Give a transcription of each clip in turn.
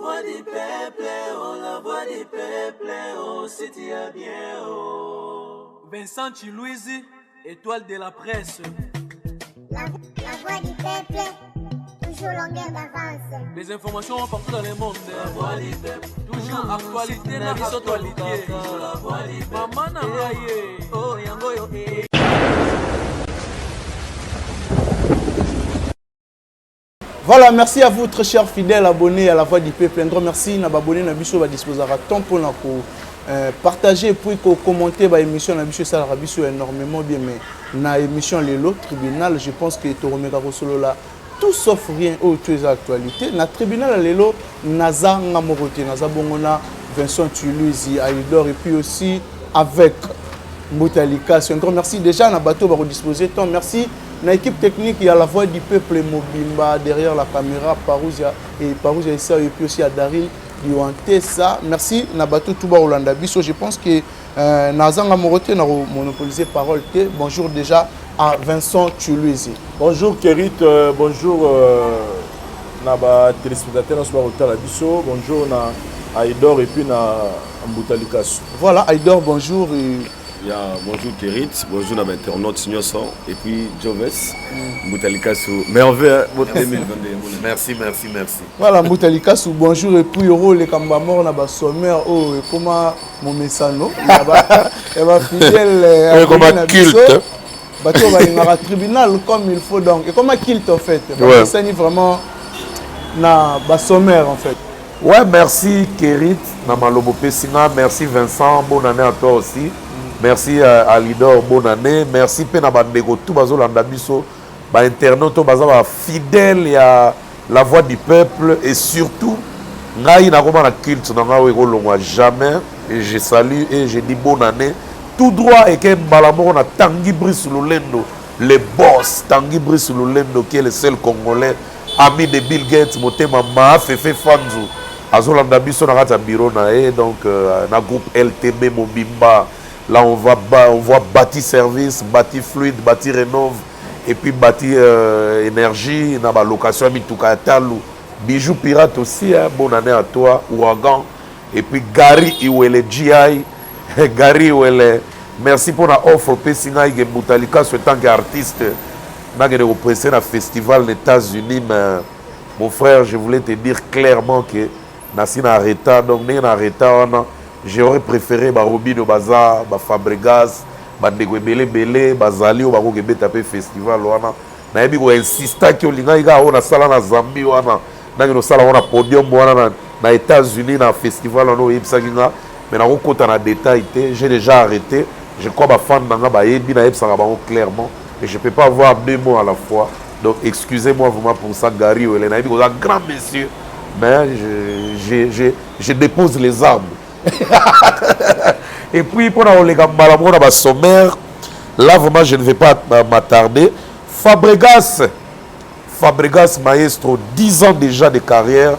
voix du peuple, oh, la voix du peuple, oh, si tu as bien, oh. Vincent Chilouizi, étoile de la presse. La voix du peuple, toujours longueur d'avance. Les informations partout dans le monde. La voix du peuple, toujours actualité na actualité. La voix du peuple, maman Nangaye, oh yango yo. Voilà, merci à vous très chers fidèles abonnés à la Voix du Peuple. Un grand merci à abonnés à Bisso va disposer à temps pour partager et puis commenter l'émission na Bisso ça Bisso énormément bien mais na émission Lelo tribunal je pense que tu remets solo là tout sauf rien au tu es actualité na tribunal Lelo naza ngamoroté naza bongona Vincent Chilouizi Aïdor et puis aussi avec Moutalika. Un grand merci déjà na bateau va disposer temps merci. L'équipe technique, il y a la Voix du Peuple Mobimba derrière la caméra, Parousia et puis aussi à Daryl Diouantessa. Merci Nabato Touba Olanda Bisso. Je pense que Nazanga Moroté n'a monopolisé parole. Bonjour déjà à Vincent Chilouizi. Bonjour Kérit, bonjour Naba téléspectateur na soir au Bisso. Bonjour na Aïdor et puis na Mboutalikas. Voilà Aïdor, bonjour. Bonjour Kérit, bonjour à l'internaute Signoson et puis Joves, Moutalikasu. Merveille, 2022. Merci. Voilà, Moutalikasu, bonjour et puis Euro, les Kambamor, Naba Sommer, oh, et comment mon messano, et ma fidèle, comme un culte. Bateau va y avoir un tribunal comme il faut donc. Et comme un culte en fait. C'est vraiment na Sommer en fait. Ouais, merci Kérit, Namalobo Pessina, merci Vincent, bonne année à toi aussi. Merci à Lidor, bonne année. Merci Pena Bandego, tout bazo landabiso, internaute, bazo fidèle à la voix du peuple et surtout, ngai na koma na culte na nga weko longwa jamais et je salue et je dis bonne année. Tout droit et que Balamo na Tanguy Brice Lulendo, le boss Tanguy Brice Lulendo qui est le seul Congolais ami de Bill Gates, Motema Ma Fefe Fanzu. Azo landabiso na kata bureau na donc na groupe LTB Mobimba. Là, on voit bâtir service, bâtir fluide, bâtir rénove, et puis bâtir énergie, dans la location, bijoux pirate aussi, hein, bonne année à toi, Ouragan, et puis Gary Iwele GI, Gary Iwele, merci pour la offre, Pessinga et Moutalika, en tant qu'artiste, dans le festival des États-Unis, mais mon frère, je voulais te dire clairement que Nassina Arreta, donc Nina Arreta, j'aurais préféré Robino Baza, Fabregas, Bandego Belé, Bazali, Barogebe Tapé Festival. Je vais insister que les gens ont sala na Zambie, na sala na podium na États-Unis na festival mais na kota na détail, j'ai déjà arrêté. Je crois que fan nanga ba yebi na yebsanga bango clairement et je peux pas avoir deux mots à la fois. Donc excusez-moi vraiment pour ça Gary ou Elena, un grand monsieur, mais je dépose les armes. Et puis pour la sommaire, là vraiment je ne vais pas m'attarder. Fabregas maestro, 10 ans déjà de carrière,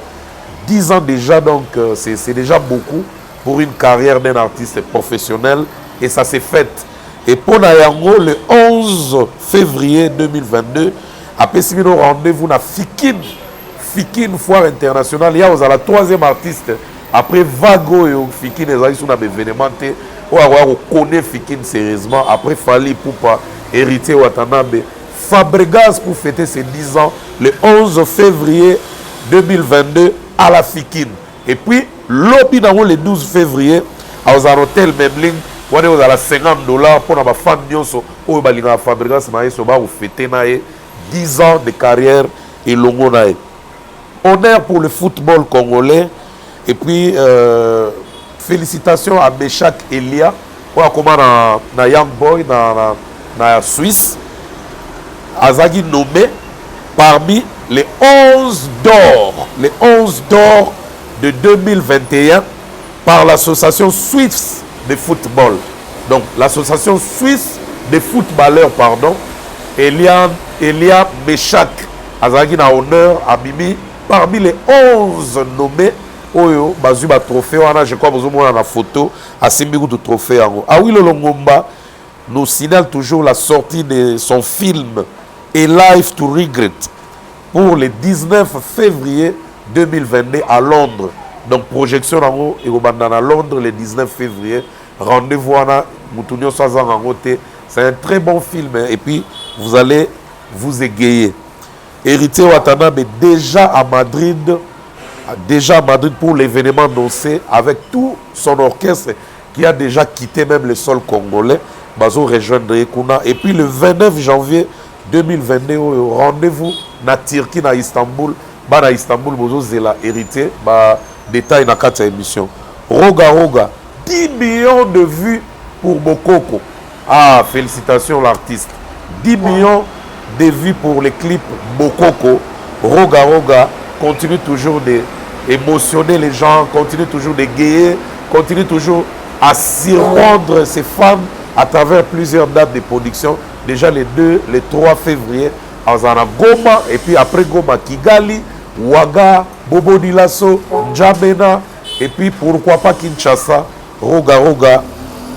10 ans déjà, donc c'est déjà beaucoup pour une carrière d'un artiste professionnel et ça s'est fait. Et pour Nayango, le 11 février 2022, après si nous rendez-vous à Fikine Foire Internationale, il y a la troisième artiste. Après Vago et Fikine, ils sont événements. On connaît Fikine sérieusement. Après Fali Poupa, héritier Watanabe. Fabregas pour fêter ses 10 ans le 11 février 2022 à la Fikine. Et puis, lobby le 12 février à l'hôtel Memling. On est à $50 pour les fans de Fabregas Maïso pour fêter 10 ans de carrière et longo. Honneur pour le football congolais. Et puis, félicitations à Meshak Elia, na Young Boy, na Suisse. Azagi nommé parmi les 11 d'or de 2021 par l'association suisse de football. Donc, l'association suisse de footballeurs, pardon, Elia Meshak, Azagi na honneur à Mimi, parmi les 11 nommés. Oyo bazuba trophée wana je crois vous avez la photo à Simbigu de trophée en ah oui le Longomba nous signale toujours la sortie de son film A Life to Regret pour le 19 février 2022 à Londres. Donc projection nango à Londres le 19 février. Rendez-vous à Moutounio Soazan Rangote. C'est un très bon film hein. Et puis vous allez vous égayer. Héritier Watanabe déjà à Madrid pour l'événement annoncé avec tout son orchestre qui a déjà quitté même le sol congolais. Bazo rejoindre Ekuna. Et puis le 29 janvier 2022, rendez-vous na Turquie, na Istanbul. Na Istanbul, Bozo Zela héritier. Détail na quatre émission. Roga, 10 millions de vues pour Bokoko. Ah, félicitations l'artiste. 10 millions de vues pour les clips Bokoko. Roga continue toujours d'émotionner les gens, continue toujours d'égayer, continue toujours à surprendre ses fans à travers plusieurs dates de production. Déjà les 2, les 3 février, à Goma, et puis après Goma, Kigali, Ouaga, Bobo Dioulasso, N'Djamena, et puis pourquoi pas Kinshasa. Roga,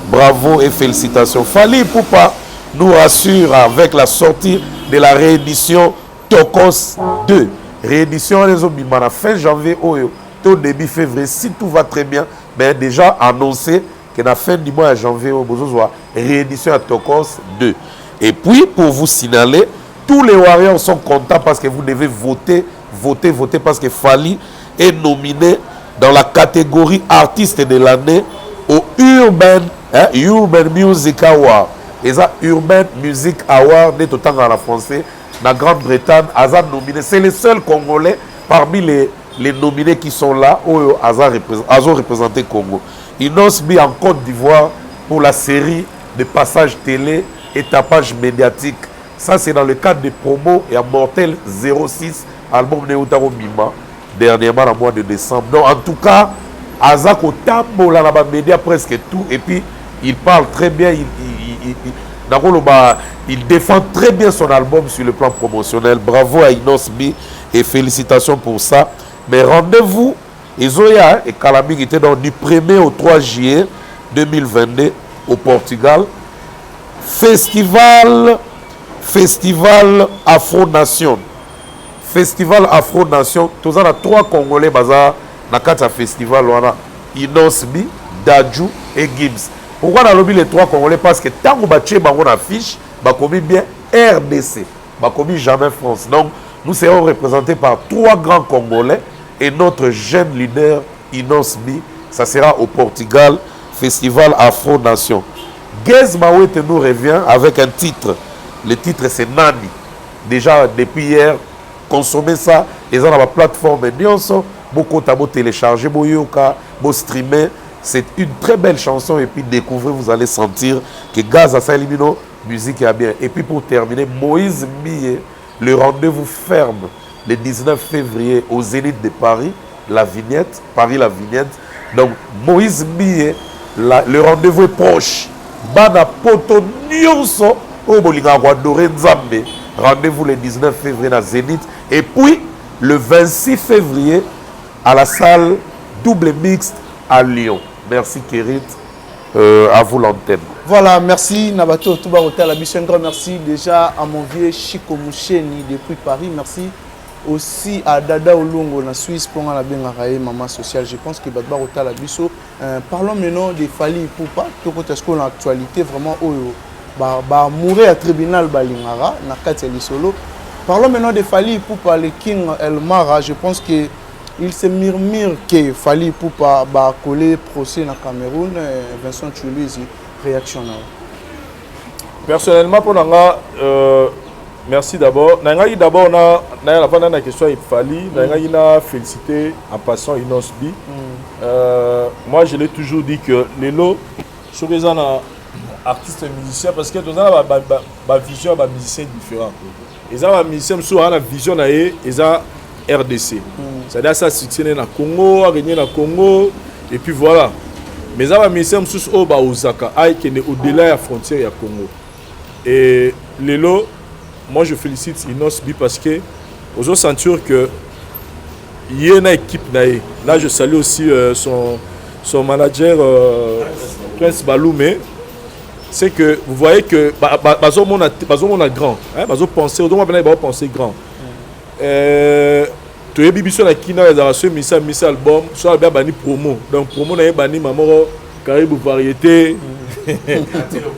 bravo et félicitations. Fally Ipupa nous rassure avec la sortie de la réédition Tokos 2. Réédition les Omimana fin janvier au début février, si tout va très bien, mais déjà annoncé que la fin du mois de janvier au Bozozoa, réédition à Tokos 2. Et puis pour vous signaler, tous les Warriors sont contents parce que vous devez voter parce que Fally est nominé dans la catégorie artiste de l'année au Urban Music Award. Et ça, Urban Music Award, n'est autant en français, la Grande-Bretagne, Aza nominé. C'est les seuls Congolais parmi les nominés qui sont là, où Aza représenté Congo. Inos mis en Côte d'Ivoire pour la série de passages télé et tapage médiatique. Ça, c'est dans le cadre des promos et à Mortel 06, album Neutaro Mima, dernièrement au mois de décembre. Donc, en tout cas, Azak au tambo, là, là-bas, média presque tout. Et puis, il parle très bien, il défend très bien son album sur le plan promotionnel. Bravo à Inos B et félicitations pour ça. Mais rendez-vous, Ezoya et Kalami qui étaient du 1er au 3 juillet 2022 au Portugal. Festival Afro-Nation. Festival Afro-Nation. Tous les 3 Congolais bazar dans 4 festival Inos B, Dadju et Gibbs. Pourquoi on a lobby les 3 Congolais? Parce que tant qu'on battait on affiche, on commis bien RDC, on commis jamais France. Donc nous serons représentés par 3 grands Congolais et notre jeune leader Inos B. Ça sera au Portugal, Festival Afro-Nation. Gez Mawete nous revient avec un titre. Le titre c'est Nani. Déjà depuis hier, consommez ça. Et dans la plateforme Nyonso, beaucoup de télécharger, beaucoup streamer. C'est une très belle chanson et puis découvrez, vous allez sentir que Gaz à Saint-Limino, musique est bien. Et puis pour terminer, Moïse Millet, le rendez-vous ferme le 19 février au Zénith de Paris, la Vignette, Paris-la Vignette. Donc Moïse Millet, le rendez-vous est proche. Bana Poto Nyonso, au Bolinga Doré Nzambe. Rendez-vous le 19 février à Zénith. Et puis le 26 février à la salle double mixte à Lyon. Merci Kérit, à vous l'antenne. Voilà, merci Nabato Touba Hotel, un grand merci déjà à mon vieux Chico Moucheni depuis Paris. Merci aussi à Dada Olongo en Suisse pour la Bengarae, maman sociale. Je pense que Badba Hotel Abisso. Parlons maintenant de Fally Ipupa, tout ce qu'on a actualité vraiment mourir à tribunal Balingara, Nakati Solo. Parlons maintenant de Fally Ipupa, le King Elmara. Je pense que il se murmure que Fally Ipupa va coller procès dans le Cameroun. Vincent Tchoulizi, réaction. Personnellement, pour Nanga, merci d'abord. Nanga, d'abord, on a la question de Fally. Nanga, a félicité en passant Inos B. Moi, je l'ai toujours dit que les lots, sur les artistes et musiciens, parce que nous avons une vision de musiciens différents. Ils ont une musicien qui a une vision de RDC. C'est-à-dire ça succès dans le Congo, a gagné dans le Congo, et puis voilà. Mais ça va misser sous Osaka, qui est au-delà de la frontière du Congo. Et Lélo, moi je félicite Inos B parce que vous avez senti que il y a une équipe. Là je salue aussi son manager Prince Baloumé. C'est que vous voyez que on a grand, on a pensé grand. toyebi biso na kina ezala so misa album so bien bani promo donc promo na bani mamoro karibu variété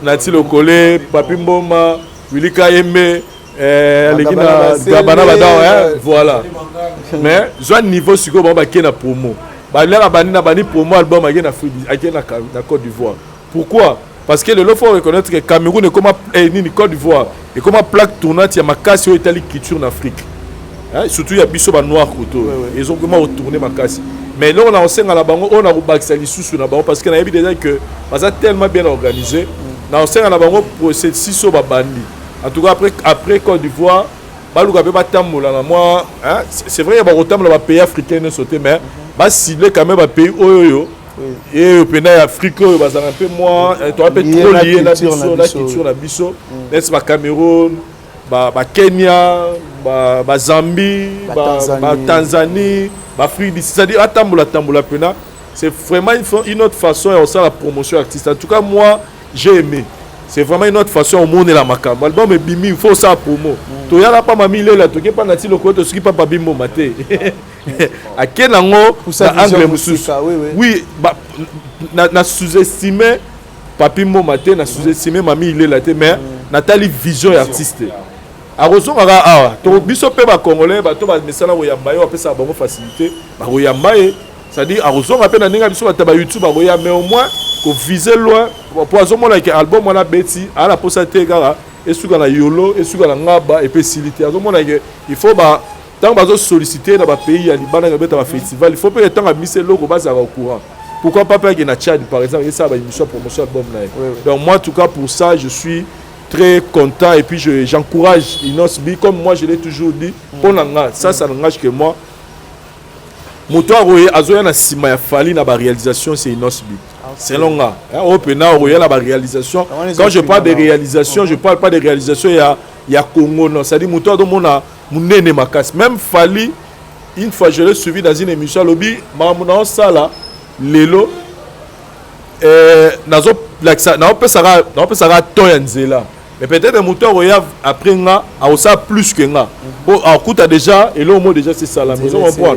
Nati Lokole Papi Mboma Willy Kayembe Legina Bana Badao voilà mais zo niveau siko ba ki na promo ba la bani na bani promo album ake na Côte d'Ivoire. Pourquoi? Parce que le faut reconnaître que Cameroun est comme ni Côte d'Ivoire et comme plaque tournante ya makasi au Italie culture en Afrique. Surtout il y a biso ba noir koto ils ont vraiment retourné makasi. Mais là on a enseigné à la bango on a rebaxé les sous na bango parce que na yebi déjà que ça tellement bien organisé. Na enseigné à la bango pour cette siso ba bandi. En tout cas après Côte d'Ivoire baluka pe batambola na moi c'est vrai ba rotambola ba pays africains ne sauter mais ba cibler quand même ba pays oyo et au pays Afrique ba za un peu moins tu as peu trop lié la culture na biso n'est-ce pas Cameroun ba Kenya ba Zambie ba Tanzanie ba Afrique c'est-à-dire atambola pena c'est vraiment une autre façon et on sent la promotion artiste. En tout cas moi j'ai aimé. C'est vraiment une autre façon au monde et la macam. L'album est bimi, il faut ça promo. Tu y a là pas mamie là, tu n'es pas nati le côté, tu n'es pas bimbo maté. À quel angle na angle musus? Oui, na sous-estimé papi mo maté, na sous-estimé mamie il est là, mais Nathalie vision artiste. A raison ara to biso pe ba congolais ba to ba mesala wo yamba yo apesa bango facilité, ba wo yamba c'est-à-dire à raison rappelle na biso ba taba YouTube ba wo ya mais au moins ko viser loin pour azomo like album wana beti ala posa tegara et suka na yolo et suka na ngaba et puis silité azomo like il faut ba tant bazo solliciter dans ba pays ya libana na beta ba festival il faut peut tant mise logo basa au courant. Pourquoi pas faire na Tchad par exemple et ça ba émission promotion album na. Donc moi en tout cas pour ça je suis très content et puis j'encourage Inosbi comme moi je l'ai toujours dit pour ça n'engage que moi. Moto roye azoya na sima ya fali na ba réalisation c'est Inosbi. C'est long là. Opena roye la ba réalisation. Quand je parle de réalisation, je parle pas de réalisation il y a Congo non, c'est-à-dire moto do mona munene makas. Même fali une fois je l'ai suivi dans une émission lobby mamuna sala lelo nazo like ça na opesara to ya nzela. Mais peut-être un moteur roya après nga a ça plus que nga. Pour akuta déjà et là au moins déjà c'est ça la maison on prend.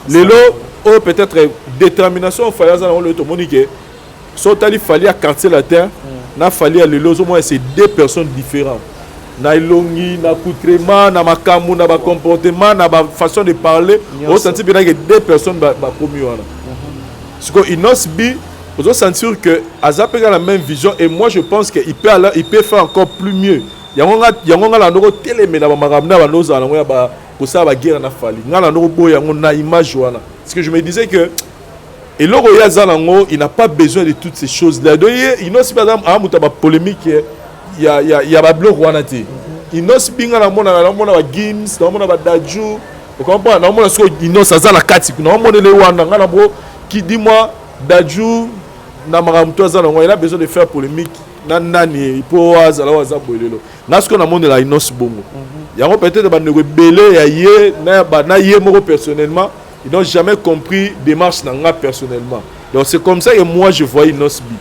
Lelo oh peut-être détermination fallait ça on le monique il fallait à quartier latin na fallait à lelo au moins c'est deux personnes différentes na ilongi na coutrement na makamu na ba comportement na ba façon de parler on sentit bien que deux personnes ba promu wana ce que Inosbi vous sentir que Azap a la même vision et moi je pense qu'il peut faire encore plus mieux. Il y a la nouvelle télé mais na maramna ba noza na ba pour ça ba guerre na fali. Ngala no boya ngona image wana. Parce que je me disais que et le Roya Zalango, il n'a pas besoin de toutes ces choses là. Donc il n'ose pas à muta ba polémique il y a ba blog wana té. Il n'ose binga na mona ba games, na mona ba daju. Vous comprenez? Na mona so il n'ose ça la kati. Na mona le wana ngana bro qui dit moi daju na maramto Zalango, il a besoin de faire polémique. Nani pour azala waza bolelo. Na ce qu'on a monté la Inos bongo. Il y a peut-être ba nego belé ya ye na ye mo personnellement. Ils n'ont jamais compris démarche nanga personnellement. Donc c'est comme ça que moi je vois Inosbi.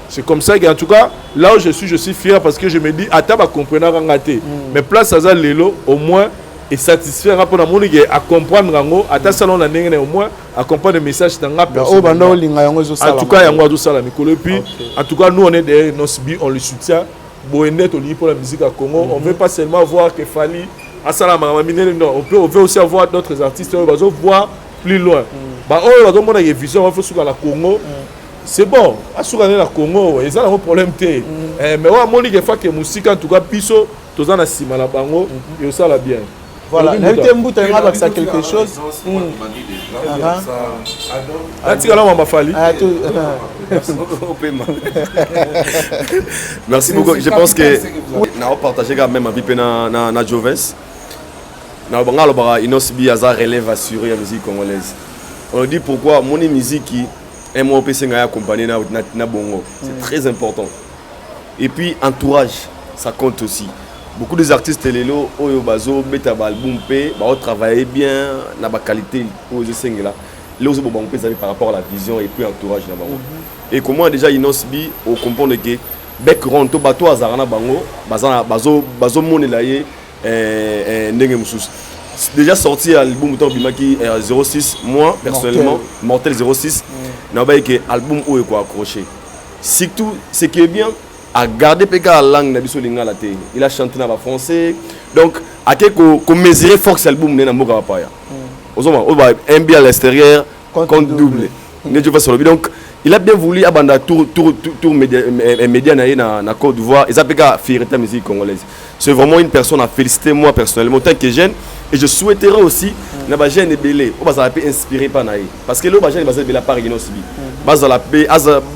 C'est comme ça qu'en tout cas là où je suis fier parce que je me dis ata ba comprendre rangaté. Mais place à ça lelo au moins et satisfaire pour la monde à comprendre rango ata salon na ndenge au moins à comprendre le message nanga personnellement. En tout cas yango zo sala Nicolo puis en tout cas nous on est derrière Inosbi, on le soutient. Boenet on pour la musique à Congo, on veut pas seulement voir que Fali à Salama non, on veut aussi avoir d'autres artistes on va voir plus loin. Bah oh là donc on a une vision on fait sur la Congo. C'est bon, à sur la Congo, ils ont un problème té. Mais on moni que fois que musique en tout cas piso tous en a sima la bango et ça la bien. Voilà, n'était mbouta ngaba ça quelque chose. Ah tu là mama Fali. Merci beaucoup. Je pense que on a partagé quand même avec na Joves. Na bangalo bara Inosbi aza relève assuré la musique congolaise. On dit pourquoi mon musique qui est mon PC nga accompagné na bongo. C'est très important. Et puis entourage, ça compte aussi. Beaucoup des artistes lelo oyo bazo beta ba album pe ba travailler bien na ba qualité aux singla. Là aussi bon par rapport à la vision et puis entourage na bango. Et comment déjà Inosbi au comprendre que bec ronto bato azarana bango bazo monela ye ndenge mususu. déjà sorti l'album Bimaki 06, moi personnellement, Mortel 06, n'a pas que album où est accroché. Surtout, ce qui est bien, à garder la langue na la télé. Il a chanté dans le français. Donc, à quel qu'on mesurer force album n'est pas pas. On va un bien à l'extérieur, compte double. Donc, il a bien voulu abandonner tout média na Côte d'Ivoire. Et ça peut faire fierté la musique congolaise. C'est vraiment une personne à féliciter moi personnellement, en tant que jeune. Et je souhaiterais aussi que les jeunes belé, on va inspirer par naï. Parce que les jeunes va belé par Guinée aussi. Bas la paix,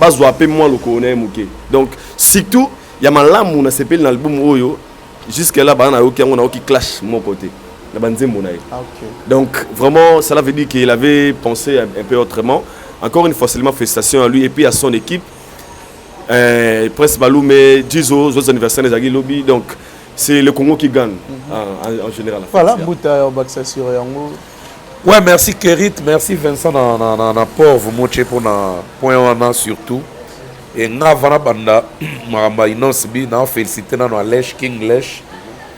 bas la moi le connais mouké. Donc surtout, il y a ma lame on a s'appelle dans l'album Oyo. Jusque là, on a qui clash mon côté. Donc vraiment, cela veut dire qu'il avait pensé un peu autrement. Encore une fois, seulement félicitations à lui et puis à son équipe. Prince Baloumé, Jizo, les anniversaires des Agui Lobby. Donc c'est le Congo qui gagne en général. Voilà, Mbouta Obaxa sur Yango. Ouais, merci Kerit, merci Vincent na pauvre moche pour na point wana surtout. Et na vana banda maramba inosbi na féliciter na Lesh King Lesh.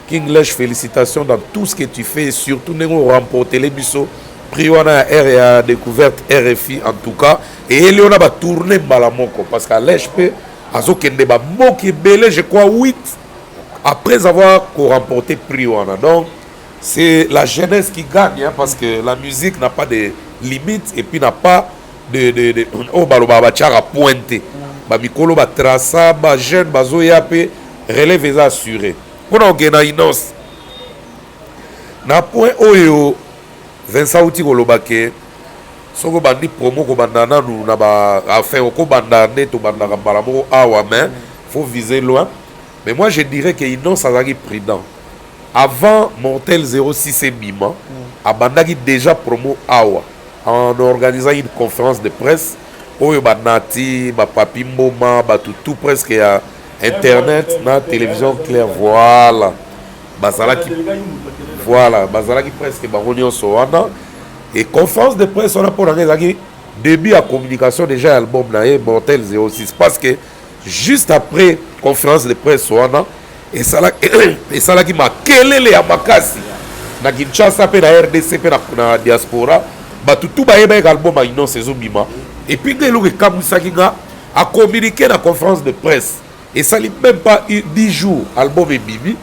King Lesh, félicitations dans tout ce que tu fais et surtout nous remporter les bisous. Prix wana R et a découverte RFI en tout cas et il y a ba tourner balamoko parce qu'à Lesh pe azokende ba moki belé je crois 8 après avoir remporté prix wana. Donc c'est la jeunesse qui gagne hein, parce que la musique n'a pas de limites et puis n'a pas de oh baloba tchara pointé ba mikolo ba traça ba jeune bazo yape relève les assuré pour on gena inos na point oyo Vincent Outi kolobake soko bandi promo ko bandana nous na ba afin ko bandane to bandaka balamo awa mais faut viser loin. Mais moi je dirais que Inos azaki prudent. Avant Mortel 06 et Bima, abandaki déjà promo awa en organisant une conférence de presse oyo banati ba papi mboma ba tout presque à internet na télévision claire voilà. Bazalaki presque bangonio soana et conférence de presse on a pour l'année début à communication déjà album naé Mortel 06 parce que juste après conférence de presse soana et ça là qui m'a kelele ya makasi na Kinshasa pe na RDC pe na diaspora ba tout ba yeba album a Inos ezobima et puis que le kamusa kinga a communiqué la conférence de presse et ça n'est même pas 10 jours album est bimi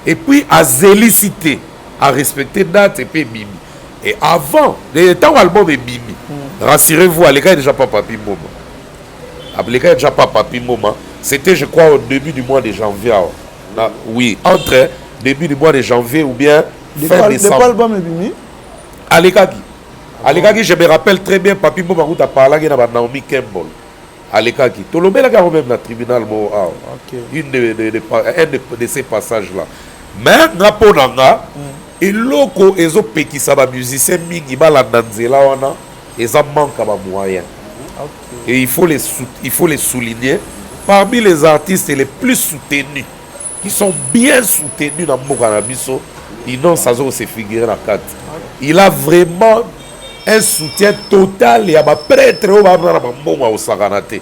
et puis à zélicité à respecter date et puis bimi et avant le temps album est bimi rassurez-vous à l'écart déjà pas papi moment à l'écart déjà pas papi moment c'était je crois au début du mois de janvier là, oui entre début du mois de janvier ou bien fin décembre l'album est bimi à l'écart je me rappelle très bien papi moment où tu as parlé avec Naomi Campbell à l'écart qui tout le monde a même la tribunal une de ces passages là mais naponanga et loko ezo pekisa ba musicien mingi bala danzela wana eza manque ba moyens et il faut les souligner parmi les artistes les plus soutenus qui sont bien soutenus dans mboka na biso Inos azo se figurer na carte il a vraiment un soutien total et à ba prêtre au ba na mbongo au saganate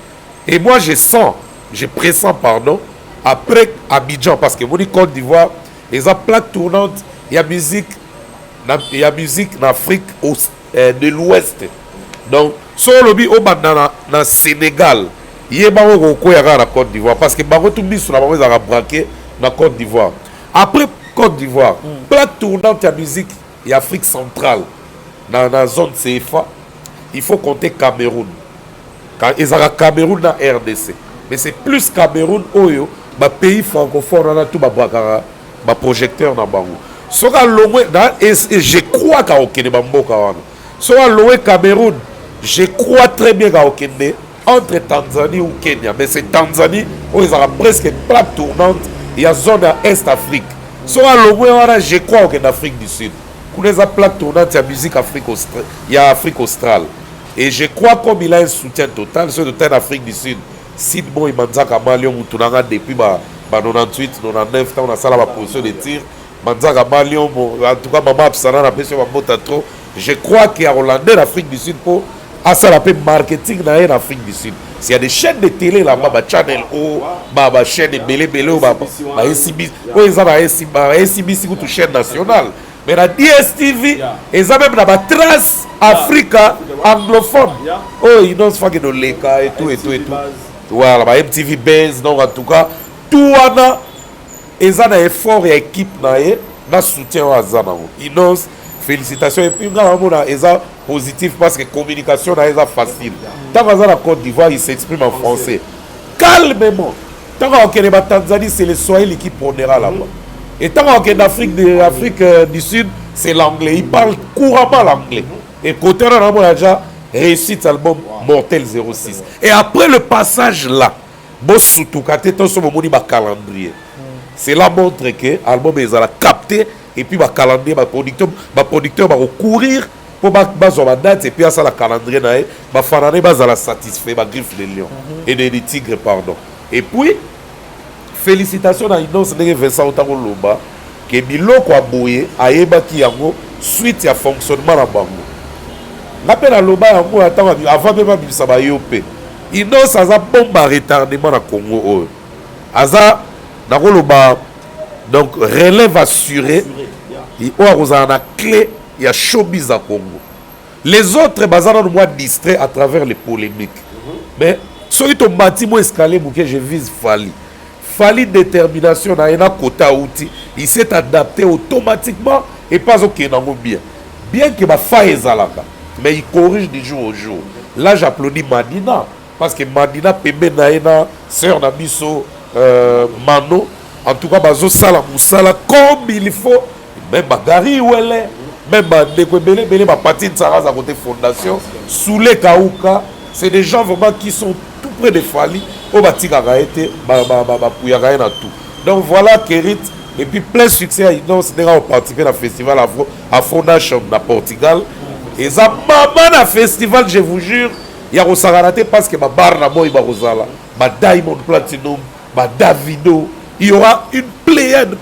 et moi je pressens pardon après Abidjan parce que mon Côte d'Ivoire les plaques tournantes il y a musique en Afrique de l'Ouest. Donc sur le lobby au bandana na Sénégal il y a bango ko ya na Côte d'Ivoire parce que bango tout biso na bango za braquer na Côte d'Ivoire. Après Côte d'Ivoire, plaque tournante ya musique et Afrique centrale dans la zone CFA, il faut compter Cameroun. Quand ils ont Cameroun na RDC. Mais c'est plus Cameroun oyo ba pays francophone na tout ba brakara ba projecteur na bango. Soka lowe et je crois qu'à Okende bamboka wana. Soka lowe Cameroun, je crois très bien qu'à Okende entre Tanzanie ou Kenya, mais c'est Tanzanie où ils ont presque plaque tournante, il y a zone à Est Afrique. Soka lowe wana je crois qu'en Afrique du Sud. Pour les plaque tournante, il y a musique Afrique australe, il y a Afrique australe. Et je crois comme il a un soutien total sur le terrain d'Afrique du Sud. Sidmo et Manzaka Malion Moutounanga depuis 98, 99 ans, on a ça la position de tir. Manzaka Malion, en tout cas, Maman Absana, la pression trop. Je crois qu'il y a Hollandais d'Afrique du Sud pour ça la marketing en Afrique du Sud. S'il y a des chaînes de télé là-bas, Channel O, chaîne de Belé, SCBC, c'est une chaîne nationale. mais la DSTV eza même na batrace Africa anglophone oh Inos faki no leka et tout voilà ba MTV Base donc en tout cas tout wana eza na effort ya équipe na ye na soutien wa zana Inos félicitations et puis ngala mona eza positif parce que communication na eza facile tant que la Côte d'Ivoire il s'exprime en français calmement tant que ba Tanzanie c'est le Swahili qui prendra là-bas et tant que d'Afrique du Sud c'est l'anglais il parle couramment l'anglais et côté on a déjà réussi cet album Mortel 06 et après le passage là bon surtout quand tu es sur le calendrier c'est là montre que l'album est capté et puis le calendrier le producteur va courir pour bazo la date et puis à ça la calendrier nae ba fanane ba la satisfait ba griffe des lions et des tigres pardon et puis félicitations à Inos ndenge Vincent Otango Loba que biloko aboye ayeba ki yango suite ya fonctionnement na bango ngape na Loba yango atanga avant même bimisa ba yope Inos aza bomba retardement na Congo oyo aza na Loba donc relève assuré et on a la clé il y a showbiz à Congo. Les autres bazar moi distrait à travers les polémiques. Mais celui qui bâti mon escalier que je vise Fali détermination na ena quota outil, il s'est adapté automatiquement et pas OK nango bien. Bien que ma faille ezalaka, mais il corrige du jour au jour. Là j'applaudis Madina parce que Madina pembe na ena sœur na biso Mano en tout cas bazo sala musala comme il faut même Bagari où elle est même Belé ma partie de Saraz à côté fondation sous les Kaouka c'est des gens vraiment qui sont tout près de Fali au Batika Gaëté tout donc voilà Kerit et puis plein succès à Inos on participé à festival Afro Nation à Portugal et ça maman à festival je vous jure il y a Rosaraté parce que ma barre na boy ba Rosala ma Diamond Platinum ma Davido il y aura une pléiade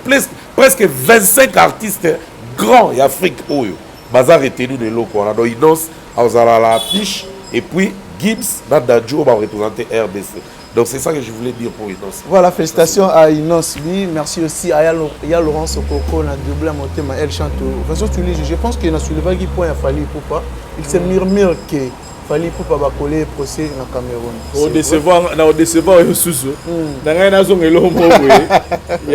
presque 25 artistes grands et Afrique Oyo. Bazar retenu de l'eau qu'on a dans Inos, à la affiche, et puis Gibbs, Nadadjo va représenter RDC. Donc c'est ça que je voulais dire pour Inos. Voilà, félicitations à Inos. Oui, merci aussi à Laurence Okoko, on a doublé à monter ma El Chanto. Je pense qu'il y a un soulevé qui point à Fali Poupa. Il se murmure que Fali Poupa va coller procès dans Cameroun. Au décevant, il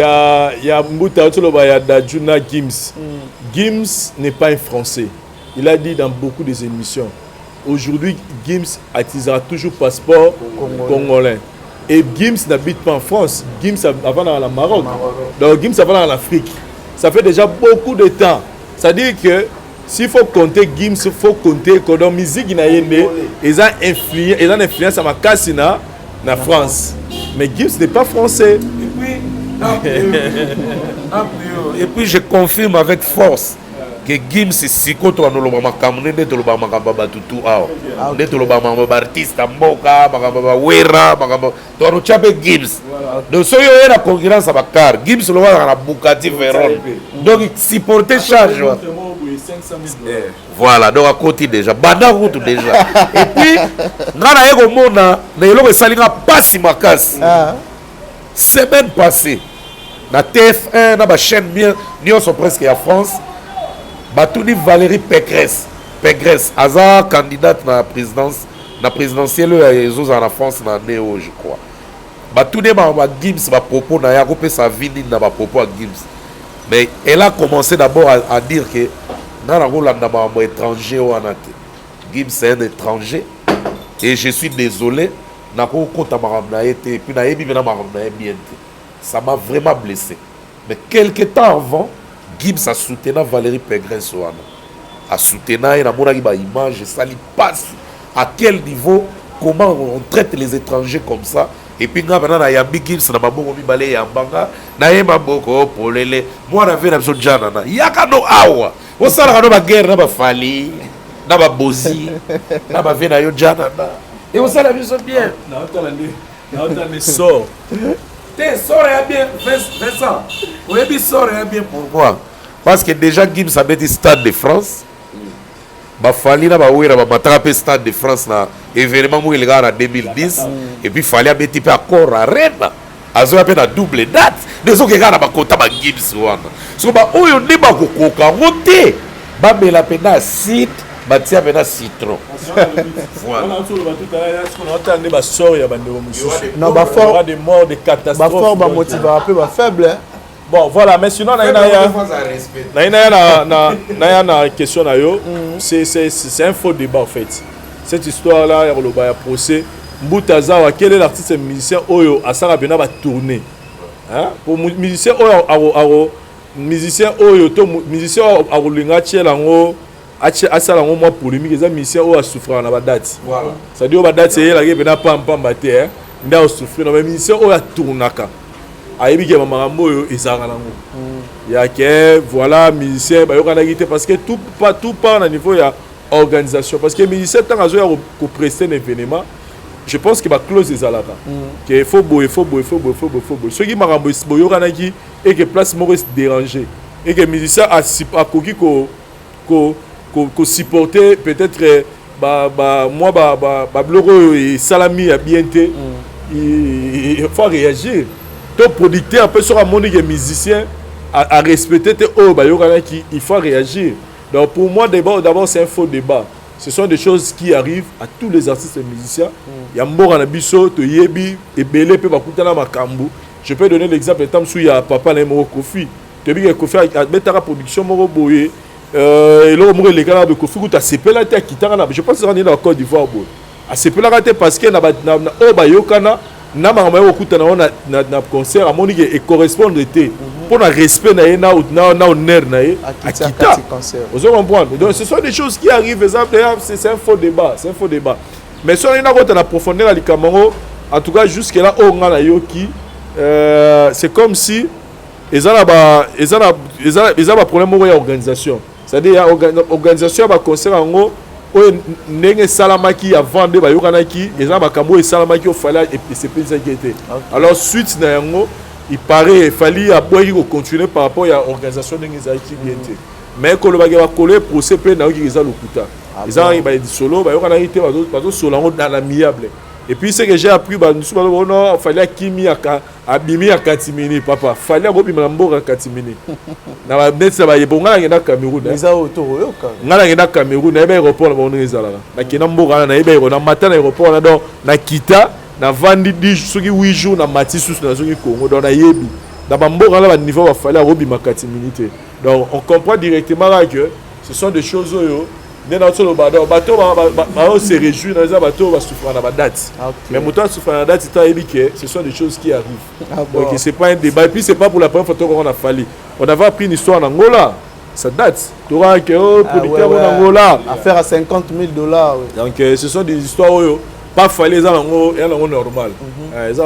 y a Mbouta, il y a Dajuna Gims. Gims n'est pas un Français. Il a dit dans beaucoup des émissions. Aujourd'hui, Gims utilisera toujours passeport congolais. Et Gims n'habite pas en France. Gims avant dans le Maroc. Donc Gims avant dans l'Afrique. Ça fait déjà beaucoup de temps. C'est-à-dire que s'il faut compter Gims, il faut compter que dans la musique, ils ont influence à ma cassina en France. Mais Gims n'est pas français. Et puis je confirme avec force que Gims si contre nous le makamne de le makamba tutu awa de le makamba artiste mboka makamba wera makamba to no chape Gims donc so yo era concurrence à Bakar Gims le va na Bugatti Veyron donc supporter charge voilà donc à côté déjà banda route déjà et puis ngana yeko mona na eloko esalinga pasi makasi semaine passée na TF1 na ba chaîne bien nous sont presque à France Batouni Valérie Pécresse Aza candidate na présidence na présidentielle en la France na Néo je crois Batouni ma Gims ba propos na ya kopé sa vini na ba propos à Gims mais elle a commencé d'abord à dire que na rolanda ma étranger ou anate Gims c'est un étranger et je suis désolé na ko kota maramna été puis na yebi na maramna bien ça m'a vraiment blessé mais quelque temps avant Gibbs a soutenu Valérie Pécresse a soutenu et a montré une image ça lui passe à quel niveau comment on traite les étrangers comme ça et puis maintenant na yambi Gibbs na maboko mibale ya mbanga na yema boko polele moi na vena biso jana na yakano awa osala kano ba guerre na ba Fali na ba Bozi na ba vena yo jana na et osala biso bien na otala sort T'es sort bien, Vincent. Oui, sort bien. Pourquoi? Parce que déjà, Gims a mis Stade de France. Fali na battraper Stade de France na événement où il a en 2010 et puis Fali a mis accord à Rennes azoya mpe na double date ndezokeka na bakota bagibs wana soko baoyo nde bakokoka ngo te bamela mpe na acide batia mpe na citron bafort bamotivera mpe bafaible. Bon, voilà, mais sinon, na question na yo, c'est un faux débat en fait. Cette histoire-là, il y a un procès. Mboutazawa, quel est l'artiste musicien Oyo Asara Bena va tourner? Pour musicien Oyo, musicien Oyo, musicien Arolinga Tchelango, Asalango, moi polémique, les musiciens Oyo a souffert en date. Ça dit, date, c'est la guerre, pas maté, il a souffert, mais musicien Oyo a tourné. Il y a que voilà musicien parce que tout part au niveau de l'organisation parce que les musiciens tant qu'on prester un événement je pense que la clause est là qu'il faut ceux qui m'ont et que place se déranger et que les musiciens a supporter peut-être moi et salami à bien il faut réagir. Ton producteur peut se ramener les musiciens à respecter tes il faut réagir. Donc pour moi d'abord c'est un faux débat. Ce sont des choses qui arrivent à tous les artistes et musiciens. Il y a Mbora Nabiso, Toyebi, et Belé peut bakutana makambu. Je peux donner l'exemple tam sou ya papa na Moro Kofi. Toyebi Kofi a mettre la production Moro Boye. Et là Moro les gars de Kofi tu as sepela te kitana. Je pense que c'est dans Côte d'Ivoire boy. A sepela raté parce que na yokana na concert à monique et correspondre était pour le respect na honneur na à kita vous comprendre donc ce sont des choses qui arrivent c'est un faux débat mais si on a la profondeur à l'ikamango en tout cas jusque là on a yoki c'est comme si ils ont un problème de organisation c'est-à-dire organisation va concert en gros Nenge salamaki avant de bayokanaki et ça makambo et salamaki au fallait et c'est plus inquiété. Alors suite na yango il paraît fallait après continuer par rapport à l'organisation de Ngezaiki bien été. Mais quand le bagage va coller procès plein na qui za lokuta. Ils ont ba di solo bayokanaki bazo solo dans l'amiable. Et puis ce que j'ai appris nous non fallait kimi abimi à Katimini papa fallait robima mbora Katimini. Na ba metsa ba yebonga ngena Cameroun. Ils ont autoroyoka. Ngala ngena Cameroun na aéroport na bonne ezala. Na kina mbora na ebe na matin na aéroport na donc na kita na vandi 10 soki 8 jours na matisus na soki Congo donc na yebi. Na ba mbora na ba niveau ba fallait robima Katimini. Donc on comprend directement là que ce sont des choses mais se réjouit dans les bateaux va souffrir dans la date. Mais moto souffrir dans la date ce sont des choses qui arrivent. Donc c'est pas un débat et puis c'est pas pour la première fois qu'on a fallu. On avait appris une histoire en Angola. Ça date. Tu vois que producteur en Angola affaire à $50,000. Donc ce sont des histoires pas fallu les en normal.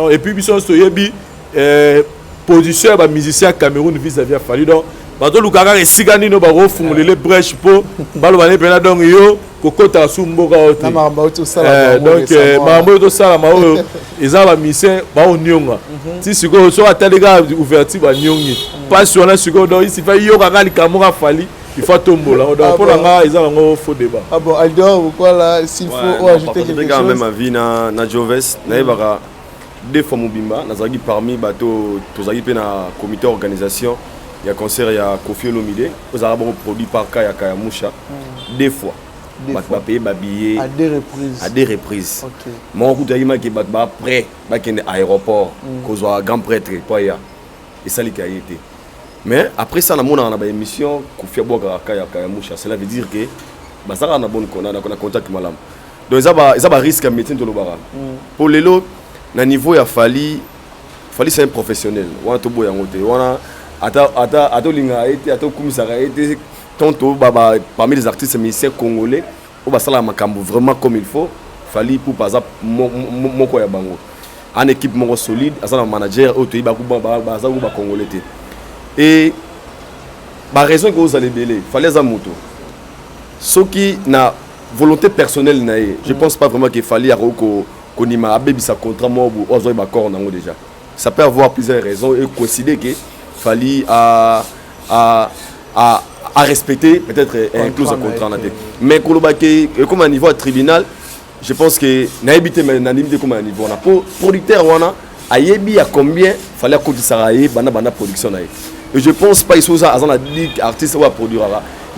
Et puis ils sont position à musicien Cameroun vis-à-vis à fallu donc bato lukaka esigani no baro fungulele brèche po balo bane pena donc yo kokota su mboka ote na maramba oto sala donc maramba oto sala ma oyo eza ba mission ba onionga ti siko so atalega ouverture ba nyongi pas sur la siko donc ici fa yo kaka likamura fali il faut tombola donc pour nga eza ngo faux débat. Ah bon Aldo pourquoi là s'il faut ajouter quelque chose même avis na Joves na ebaka deux fois mobimba nazaki parmi bato tozaki pe na comité organisation. Il y a concert, il y a Kofi Olomide, vous avez produit par Kaya Moucha, deux fois. Payé billet à deux reprises. Moi, je suis après, à l'aéroport, cause un grand prêtre, et ça qui a été. Mais après ça, on a une émission, Kofi Kaya Moucha, cela veut dire que ça a un bon contact. Donc, il y a un risque à mettre dans le bar. Pour les lots, à niveau, il fallait c'est un professionnel. Ato linga été ato kumisara été tonto baba parmi les artistes musiciens congolais au basala makambo vraiment comme il faut fallait pour par exemple moko ya bango en équipe moko solide asana manager auto ba baza ba congolais et ba raison que vous allez belé fallait za moto ce qui na volonté personnelle na je pense pas vraiment qu'il fallait ko konima abebi sa contrat mo ozo ba corps nango déjà ça peut avoir plusieurs raisons et considérer que fallait à respecter peut-être un clause de contrat. Mais comme à niveau tribunal, je pense que na évité comme à niveau on a producteur on a ayebi à combien fallait que ça aille bana production na. Et je pense pas ici à la ligue artiste ou à produire.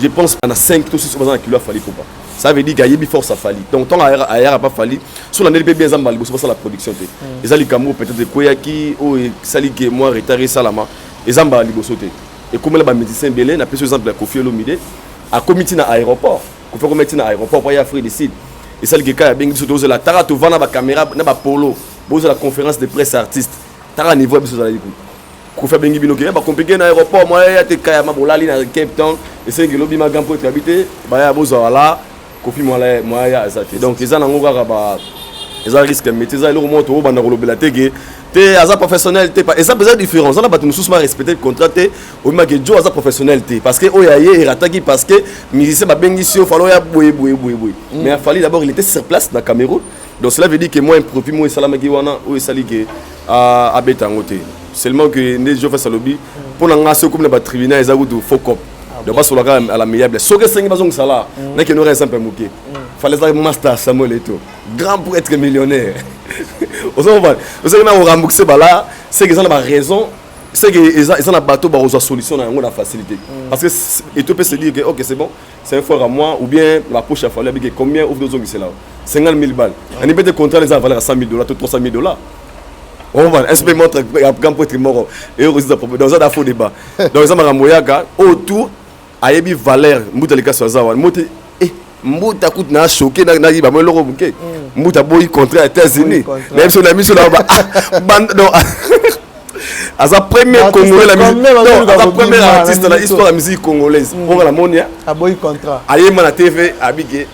Je pense qu'on a 5 ou 6 kilo à fallu pas. Ça veut dire qu'il y a une force à fallu. Donc tant ailleurs a pas fallu. Sur la NLP bien zambali, c'est pas ça la production. Les alikamo peut-être des koyaki ou sali que moi retardé salama. Les zambali bosoté. Et comme les médecins belé, n'a plus exemple la Kofi Olomide à comité na aéroport. Kofi comité na aéroport pour y Afrique du Sud. Et ça le cas bien sur la tara tu vends na ba caméra na ba polo. Bozo la conférence de presse artiste. Tara niveau biso za liku. Kofi bengi binoke ba compliqué na aéroport moi ya te kaya mabolali na Cape Town et c'est que lobi magampo et habité ba ya bozo là Kofi moi ya azate. Donc les anango ka ba les risques métier ça le remonte au bana kolobela tege. T'es à professionnel, t'es pas. Et ça besoin différence. On a battu nous sous respecter le contrat. T'es au moins que Joe à professionnel t'es. Parce que Oyaye est attaqué parce que musicien va bien ici au fallo ya boué. Mais il fallait d'abord il était sur place dans Cameroun. Donc cela veut dire que moi un profil moi salama kiwana ou sali que à Betangote. Seulement que les gens font ça lobby pour l'engager comme le tribunal ils ont du faux cop. Donc pas sur la à la meilleure. Ce que c'est une façon ça là. N'est que nous reste un peu moqué. Fallait ça master Samuel et tout. Grand pour être millionnaire. Vous savez on rembourser là, c'est qu'ils ont la raison, c'est qu'ils ont la bateau pour avoir solution dans la facilité. Parce que et tu peux se dire que OK c'est bon, c'est un fois à moi ou bien la poche a fallu avec combien ouvre deux qui c'est là 50 000 balles. On peut te contrat les valeur à 100 000 $, 300 000 $. On va un peu montre grand pour être mort et aussi dans un faux débat. Donc ça m'a moyaga autour ayebi valeur muta les cas sur ça muta Mouta coûte na choqué na yiba mo loko bunke Mouta boy contrat aux États-Unis même si on a mis sur la bande non à sa première congolais la musique non à sa première artiste dans l'histoire de la musique congolaise on va la monia a boy contrat aye na TV abike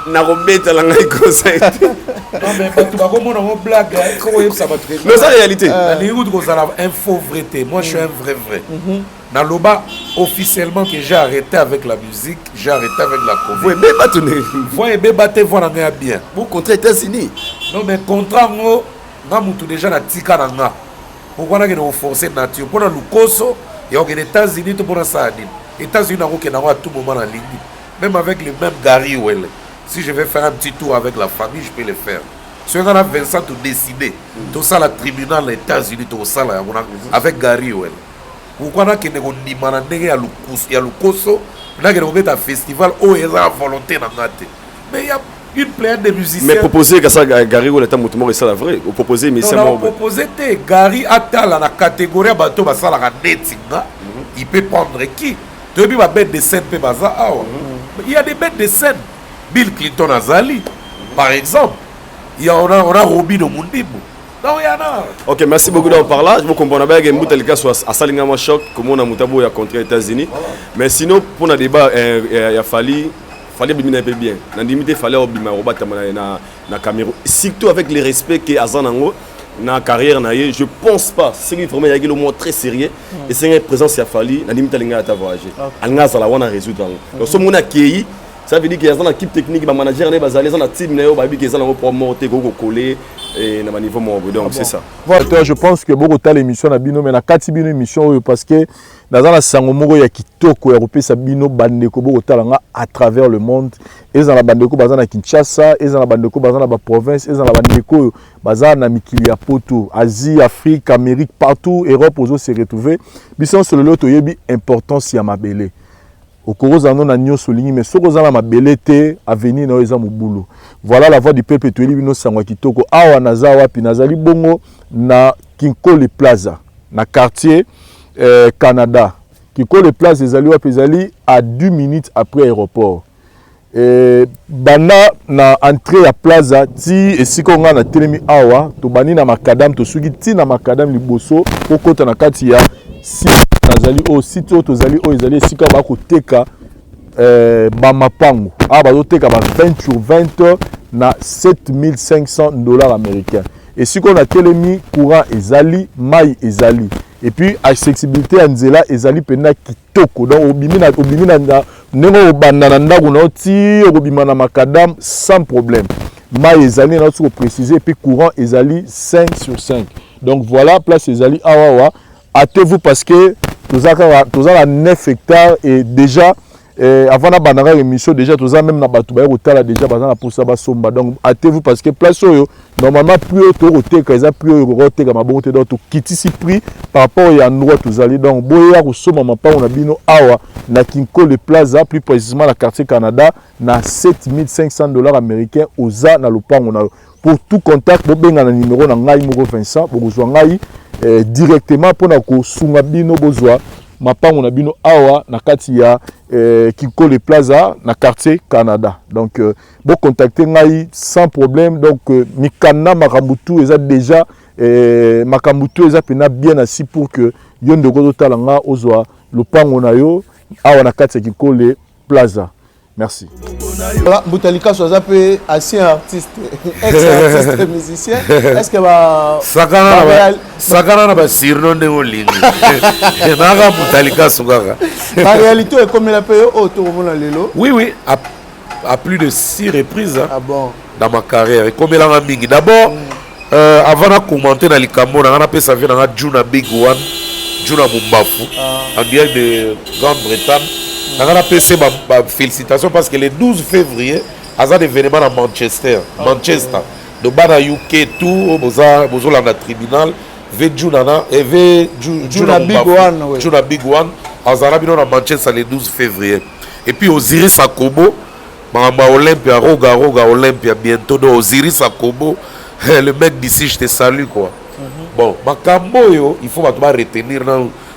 na robeta la ngai conseil non mais pas tout ba comme on blague comment ça va très mais c'est la réalité les routes qu'on a un faux vrai moi je suis un vrai Naloba officiellement que j'ai arrêté avec la musique, j'ai arrêté avec la Covid. Vous aimez bâtonner. Vous aimez battre, vous en avez bien. Vous contre États-Unis. Non mais contrat moi, nous déjà na tika nanga. Pourquoi nous forcer nature? Pour le coso, il y a les États-Unis tout pour ça. États-Unis n'ont à tout moment en ligne. Même avec les mêmes Gary Well. Si je vais faire un petit tour avec la famille, je peux le faire. Si on a Vincent tout décidé, tout ça la tribunal les États-Unis tout ça là avec Gary Well. Pourquoi on a un Lukoso, on a un festival où il y a la volonté dans la tête. Mais il y a une pléiade de musiciens. Mais proposer que ça Gary ou l'état mouton c'est la vraie. Vous proposez mais c'est moi. Proposer que Gary a la catégorie bateau basa la nettinga, il peut prendre qui? Tu veux bête de scène peut baza ah. Il y a des bêtes de scène. Bill Clinton Azali par exemple. Il y a on a Robin Omundibu. Non, il y en a. Ok, merci beaucoup d'en parler. Je vous comprends bien que Mouta Lika soit à Salingama choc, comme on a Moutabo contre les États-Unis. Mais sinon, pour le débat, il a fallu bien un peu bien. Dans limite, il fallait obima robata na Cameroun. Surtout avec le respect que Azanango na carrière na je pense pas. C'est vraiment il y a le mot très sérieux et c'est une présence il a fallu. Na limite linga ta voyager. Alnga la wana résoudre. Donc ce monde a qui ça veut dire qu'il y a une équipe technique, un manager, un team, pour monter, coller et à niveau membre. Donc c'est ça. Voilà, je pense que beaucoup de l'émission na bino mais na kati bino émission parce que dans la sangomoro ya kitoko européen sa bino bandeko beaucoup talanga à travers le monde et dans la bandeko bazana Kinshasa et dans la bandeko bazana ba province et dans la bandeko bazana mikili ya poto Asie, Afrique, Amérique partout Europe aux se retrouver biso sur le lot yebi importance ya mabele au Corozano na nyo solingi mais sokozana mabele te avenir na eza mobulu. Voilà la voix du peuple to bino sangwa kitoko awa nazawa pinazali bongo na Kinkole Plaza na quartier Canada. Kinkole Plaza ezali wa pezali à 2 minutes après aéroport. Bana na entrée ya plaza ti esiko nga na telemi awa to bani na makadam to suki ti na makadam liboso okota na kati ya si nazali o site o tozali o ezali esika ba ko teka ba mapango a ba zo teka ba 20 sur 20 na $7,500 américains. Et si on a telemi courant ezali mai ezali et puis accessibilité anzela ezali pena kitoko donc obimina nengo obanda ndako na ti obima na makadam sans problème mai ezali na tout préciser et puis courant ezali 5 sur 5 donc voilà place ezali awawa hâtez-vous parce que tous à 9 hectares et déjà avant na banara émission déjà tous même na batu ba kotala déjà bazana pour ça ba somba donc hâtez-vous parce que place oyo normalement plus to koteka eza plus koteka mabongo te donc to kitisi prix par rapport ya endroit tous allez donc boya ko soma mapa on a bino awa na Kinkole Plaza plus précisément la quartier Canada na $7,500 américains oza na lopango na pour tout contact bobenga na numéro na ngai moko Vincent bokozwa ngai directement pona ko sunga bino bozwa mapango na bino awa na kati ya Kinkole Plaza na quartier Canada donc bon contacter ngai sans problème donc mikana makambutu eza déjà makambutu eza pena bien assis pour que yo ndeko totala nga ozwa lopango na yo awa na kati ya Kinkole Plaza. Merci. Voilà, Boutalika soit un ancien artiste, ex-artiste musicien. Est-ce que Sakana na sirno de olingi. Naga Boutalika sugara. La réalité est comme la paye autour de l'élo. Oui, à plus de 6 reprises hein, dans ma carrière. Et comme elle a mingi. D'abord, avant de commenter dans les Cameroun, on a appelé ça vient dans Juna Big One, Juna Mumbafu, en direct de Grande-Bretagne. On a appelé félicitations parce que le 12 février, il y a un événement à Manchester. Donc, dans le UK, tout, il y a un tribunal. Juna Big One, à Manchester le 12 février. Et puis, Osiris Akobo, Olympia, Roga Olympia, bientôt. Osiris Akobo, le mec d'ici, je te salue, quoi. Bon, Makambo, il faut retenir.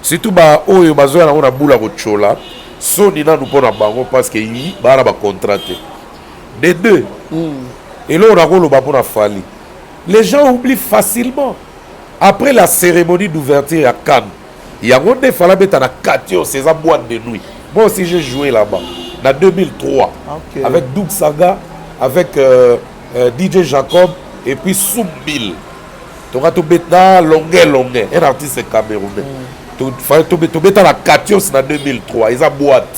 Surtout, Oyo, Bazoya, on a boula Rochola. Soni na nous pour bango parce que yi bara ba contraté des deux et là on a le pour la fali les gens oublient facilement après la cérémonie d'ouverture à Cannes il y a un des fala beta na Katio c'est ça boîte de nuit moi aussi j'ai joué là-bas en 2003 avec Doug Saga avec DJ Jacob et puis Soumbil donc à tout beta longue un artiste camerounais tu mets à la Katios en 2003, ils ont boîte.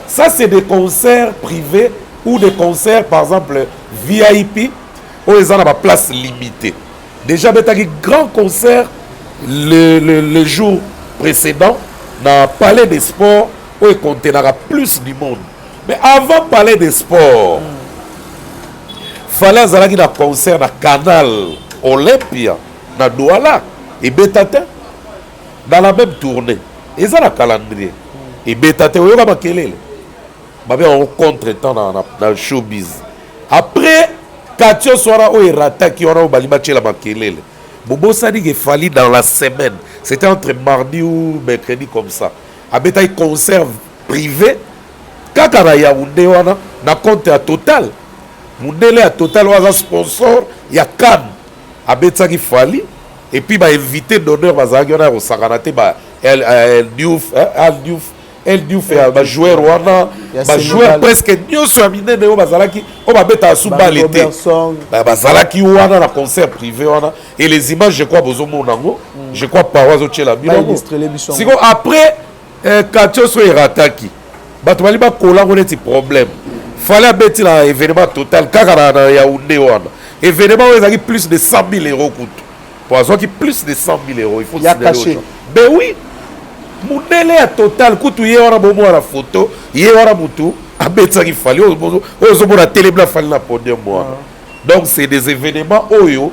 Ça, c'est des concerts privés ou des concerts, par exemple, VIP, où ils ont la place limitée. Déjà, il y a un grand concert le jour précédent dans le Palais des Sports, où il contiendra plus du monde. Mais avant le Palais des Sports, il fallait avoir un concert dans le Canal Olympia, dans Douala et Bétatin. Dans la même tournée, ils ont un calendrier. Et Bétate, ils ont un calendrier. On contre-temps dans le showbiz. Après, Katio Soara, ils ont rattaqué, ils ont un calendrier. Bobo Sadi est fallu dans la semaine. C'était entre mardi ou mercredi comme ça. Il y a un concert privé. Quand il y a Yaoundé, on a compte à Total. Moundele à Total, on a un sponsor. Il y a Cannes. Il y a fallu. Et puis, invité d'honneur, El Diouf, joueur joueur presque nous sommes amenés de Bazalaki, on va mettre à Souba l'été. Bazalaki ou un concert privé et les images, je crois, je crois pas après Katio soit rataki. Batouali ba kola on est problème. Fallait mettre un événement total car na Yaoundé wana. Événement où il y a plus de 100 000 € coûte. Pour avoir plus de 100 000 €, il faut y a caché. Ben oui. Moudele à total, coutu y aura bon la photo, y aura moutou, à bêta qui fallait, aux la télé blanc fallait la podium moi. Donc c'est des événements oyo,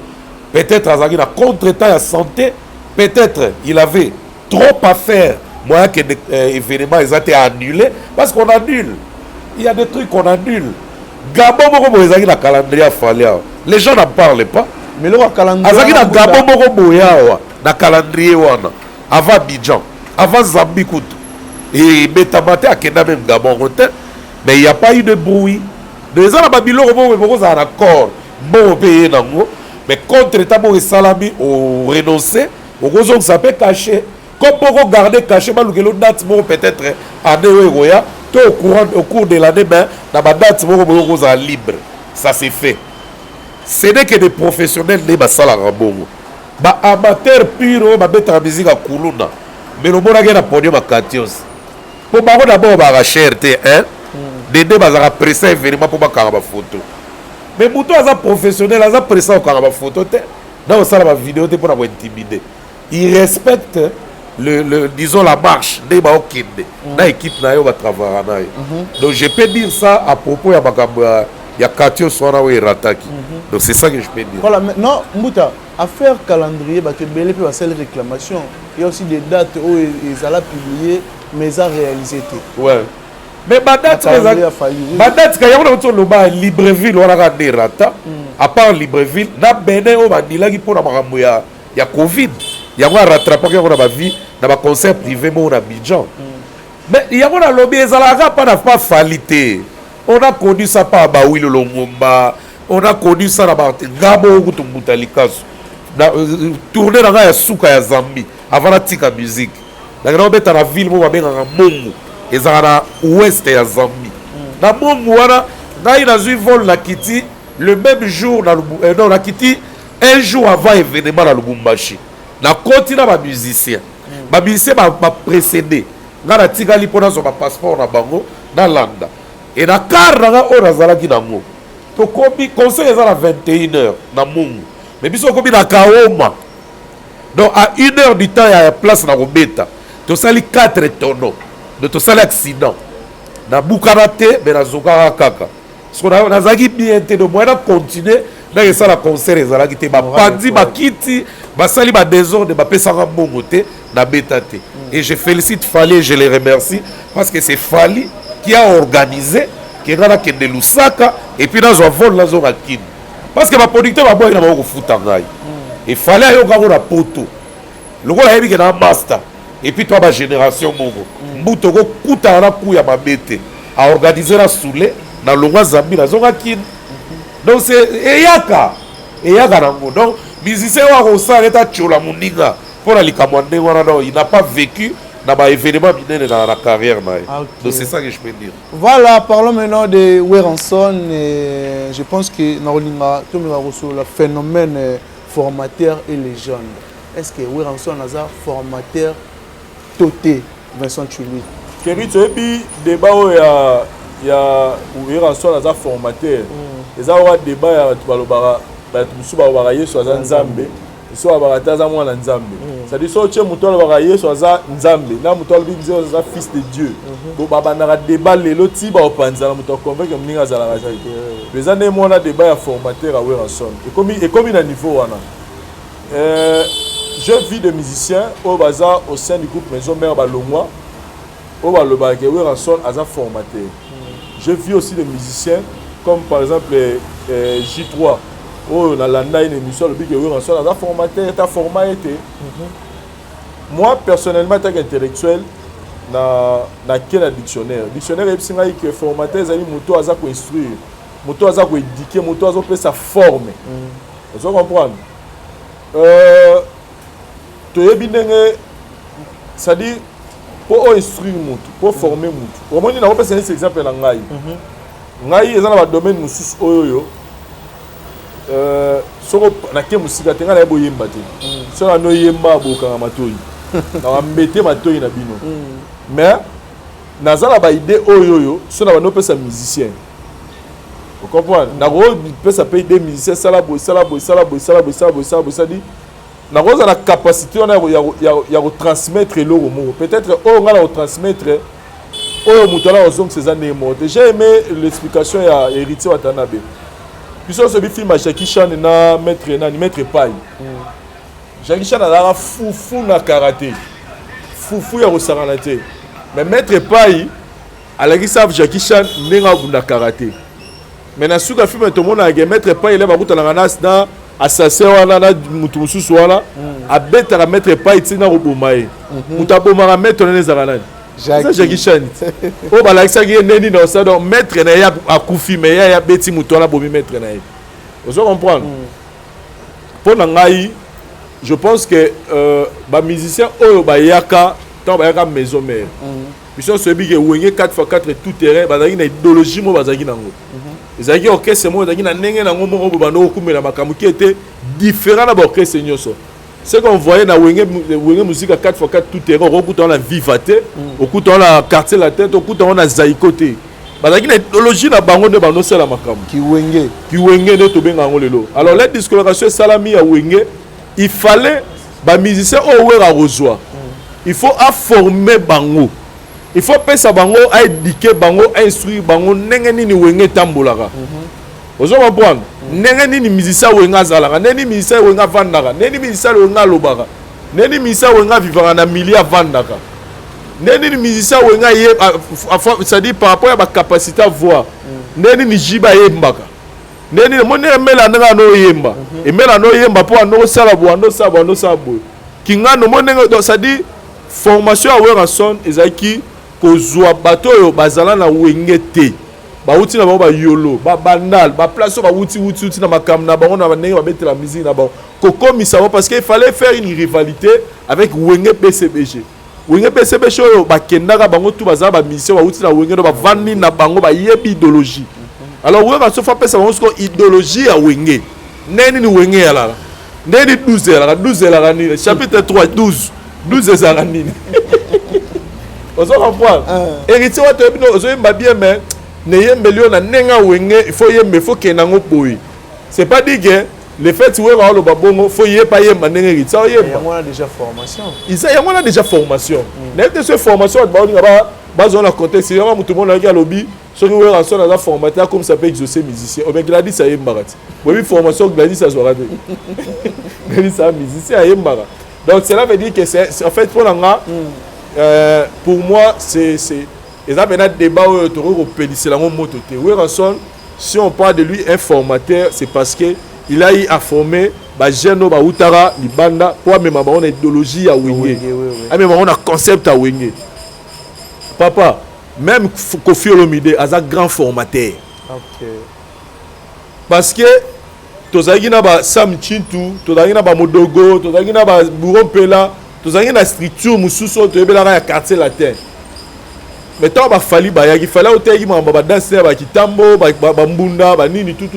peut-être à la contre-temps à santé, peut-être il avait trop à faire, moi que des événements ils ont été annulés parce qu'on annule. Il y a des trucs qu'on annule. Gabon moko ils ont la calendrier à fallait. Les gens n'en parlent pas. Mais le calendrier azaki na Gabon moko boya na calendrier wana avant Abidjan avant Zambie kutu et Betamate akenda même Gabon mais il n'y a pas eu de bruit des ans na biloko moko za accord bon payer nango mais contre état bo salami au renoncer au gozo ça peut cacher comme pour garder caché balukelo date moko peut-être année oya to au cours de l'année ben na ba date moko za libre ça c'est fait. Ce n'est que des professionnels de Basala Rabongo. Ba amateur pur, ba mettre la musique à Kuluna. Mais le monde a gagné podium à Katios. Pour ba d'abord ba cherté hein. Dede bazara pressé événement pour ba karaba photo. Mais muto aza professionnel aza pressé au karaba photo te. Dans ça la vidéo te pour la intimider. Il respecte disons la marche nde baokende na équipe na yo batravara na yo. Donc je peux dire ça à propos ya makambo ya Katio Swana ou Rataki. Donc c'est ça que je peux dire. Voilà, maintenant Mbuta, affaire calendrier ba que belé peut passer réclamation. Il y a aussi des dates où ils allaient publier mais ça réalisé. Ouais. Mais ma date quand y a un loba Libreville on a des rata à part Libreville na Bénin on va dire là qui pour la makambo ya Covid. Il y a un rattrapage qui a ma vie dans un concert privé mon Abidjan. Mais il y a un lobby ezalaka pas falité. On a connu ça par Bawilo Longomba, on a connu ça dans Gabo Kutumbuta Likasu. Tourner dans la souka ya Zambie avant la tika musique. Dans la ville où on va bien en Mongo. Et ça na ouest ya Zambie. Dans Mongo wana na ina zui vol la Kiti le même jour dans la Kiti un jour avant événement dans Lubumbashi. Na continue ba musicien. Ba musicien ba précédé. Ngana tika li pona so ba passeport na bango na landa. Et na car na o razalaki nango. To kobi conseil à 21h na Mongo. Mais biso kobi na Kaoma. Donc à 1h du temps il y a place na Robeta. To sali 4 tonneaux. De to sali accident. Na Bukarate mais na Zokara kaka. Ce qu'on a zaki bien été de moyen continuer na ça la concert ezalaki te ba pandi ba kiti ba sali ba désordre ba pesanga Mongo te na betate. Et je félicite Fali et je les remercie parce que c'est Fali qui a organisé qui est là de Lusaka et puis dans un vol là zona kin parce que ma producteur va boire na ba ko futa ngai et Fali ayo ka ko na poto loko la yebi ke na master et puis toi ba génération Mongo mbuto ko kuta na ku ya mabete a organiser la soule na longwa Zambie na zona kin. Donc c'est eyaka nango. Donc musicien wa ko sa reta chola muninga pour la likamwande wana non il n'a pas vécu dans ba événement minene dans la carrière na. Donc c'est ça que je peux dire. Voilà, parlons maintenant de Weranson et je pense que Narolinga tout le monde le phénomène formateur et les jeunes. Est-ce que Weranson a un formateur toté Vincent Chuli? Kéry tu ebi débat ya Weranson a un formateur. Les awa débat ya balobara musuba balobara yeso za nzambe so abarata za mwana nzambe ça dit so tche muto balobara yeso za nzambe na muto alobinze za fils de Dieu bo baba na débat lelo ti ba opanza na muto convaincre mninga za la raja les années mona débat ya formateur à Weranson et comme na niveau wana je vis de musiciens au bazar au sein du groupe Maison Mère Balongwa au balobara ke Weranson a za formateur. Je vis aussi des musiciens comme par exemple J3 où on a une émission le big Weranson a formateur ta format été. Moi personnellement en tant qu'intellectuel na quel dictionnaire et puis que formateur zali moto aza ko instruire moto aza ko éduquer moto aza peut sa forme. Vous comprendre to yebi ndenge ça dit pour instruire moto pour former moto au moins na ko pesa exemple na ngai ngai eza na ba domaine mususu oyo soko na ke musika tenga na boyemba te soko no yemba bokanga matoyi na mbete matoyi na bino mais nazala ba idée oyo so na no pesa musicien vous comprenez na ko pesa paye des musiciens sala boy dit na ko za la capacité on ya retransmettre le mot peut-être on va la transmettre oyo mutala ozong ces années mortes. J'ai aimé l'explication ya héritier Watanabe. Puisque ce film à Jackie Chan na maître Pai. Jackie Chan a la fou na karaté. Fou ya rosaranate. Mais maître Pai a la qui savent Jackie Chan nenga na karaté. Mais na suka film tout monde a maître Pai il va kutana na assassin wana na mutu mususu wana a beta maître Pai tina robomae. Mutaboma maître nezarana. Jackie Chan. Oh bah là ça qui est neni dans ça donc maître na ya akufi mais ya beti muto na bomi maître na. Vous comprenez? Pour ngai je pense que ba musicien oyo ba yaka tant ba yaka maison mère. Puisque celui qui wenge 4x4 tout terrain ba na idéologie mo ba zaki nango. Ezaki orchestre mo zaki na ndenge nango mo ko bando okumela makambo qui était différent na ba orchestre nyoso. Ce qu'on voyait dans la musique à 4x4 tout terrain, au coup on a Vivaté, au coup on a Quartier la tête, au coup on a Zaïkoté. Parce qu'il y a une idéologie dans bango de bano c'est la makam. Qui wenge de tobenga ngolelo. Alors la discoloration salami à wenge, il fallait ba musicien au wera rejoa. il faut former bango. Il faut pesa bango à éduquer bango, à instruire bango ndenge nini wenge tambolaka. Vous comprenez? Ndenge nini musicien wenga zalaka, ndenge nini musicien wenga vandaka, ndenge nini musicien wenga lobaka, ndenge nini musicien wenga vivaka na milieu vandaka. Ndenge nini musicien wenga ye c'est-à-dire par rapport à ma capacité à voir. Ndenge nini jiba yembaka. Ndenge nini mone mela ndanga no yemba. Et mela no yemba po ando sala bo ando sala bo. Kingano mone donc c'est-à-dire formation à Weranson ezaki kozwa bato yo bazala na wenge te. Ba uti na ba yolo, ba banal, ba place ba uti na makam na ba on a ndenge ba mettre la musique na ba. Koko misamo parce qu'il fallait faire une rivalité avec Wenge PCBG. Wenge PCBG yo ba kendaka bango tout bazala ba mission ba uti na wenge no ba vandi na bango ba yebi idéologie. Alors Wenge so fa pesa bango ko idéologie à Wenge. Neni ni Wenge ya la. Neni 12 la ni chapitre 3 12 ezala nini. Ozo comprendre. Héritier wa to bino ozo yemba bien mais ne yembelio na nenga Wenge il faut kenango boy. C'est pas dit que le fait où on a le babongo faut y pas yemba nenga héritier il y a déjà formation. Il y a déjà formation. N'était ce formation ba on ba bazon la contexte il y a tout le monde qui a lobby sur où on a la formateur comme ça peut exaucer musicien. O bien Gladys ça yemba. Oui formation Gladys ça sera de. Gladys ça musicien yemba. Donc cela veut dire que c'est en fait pour moi c'est et ça maintenant débat autour au pays c'est la moto té. Si on parle de lui un formateur c'est parce que il a eu à former ba jeune ba utara libanda pour même on a idéologie à Wenge. Ah même on a concept à Wenge. Papa même Kofi Olomide a un grand formateur. OK. Parce que tozaki na ba Sam Chintu, tozaki na ba Modogo, tozaki na ba Burompela, tozaki na structure mususu to ebela ya quartier latin. Mais tant ba fali ba yaki fala oteki mamba ba danser ba kitambo ba mbunda ba nini tout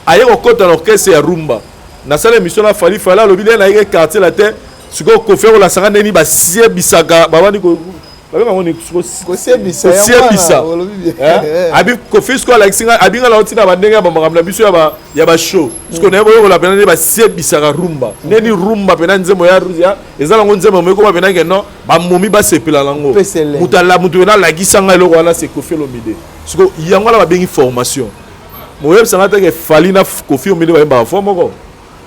aye ko kota l'orchestre ya rumba. Na sala émission na fali fala lobi na yeke quartier latin, siko ko faire la sanga neni ba sie bisaka ba wani ko abi kofisco alexinga abinga la otina bandenga ba makamna biso ya ba show parce qu'on aime la pena ba sebisaka rumba neni rumba pena nzemo ya ezala ngo nzemo meko ba pena ke non ba momi ba sepela lango mutala mutu na la gisanga eloko wana c'est Kofi Olomide parce que yango la ba bengi formation moyeb sanga te fali na Kofi Olomide ba forme ko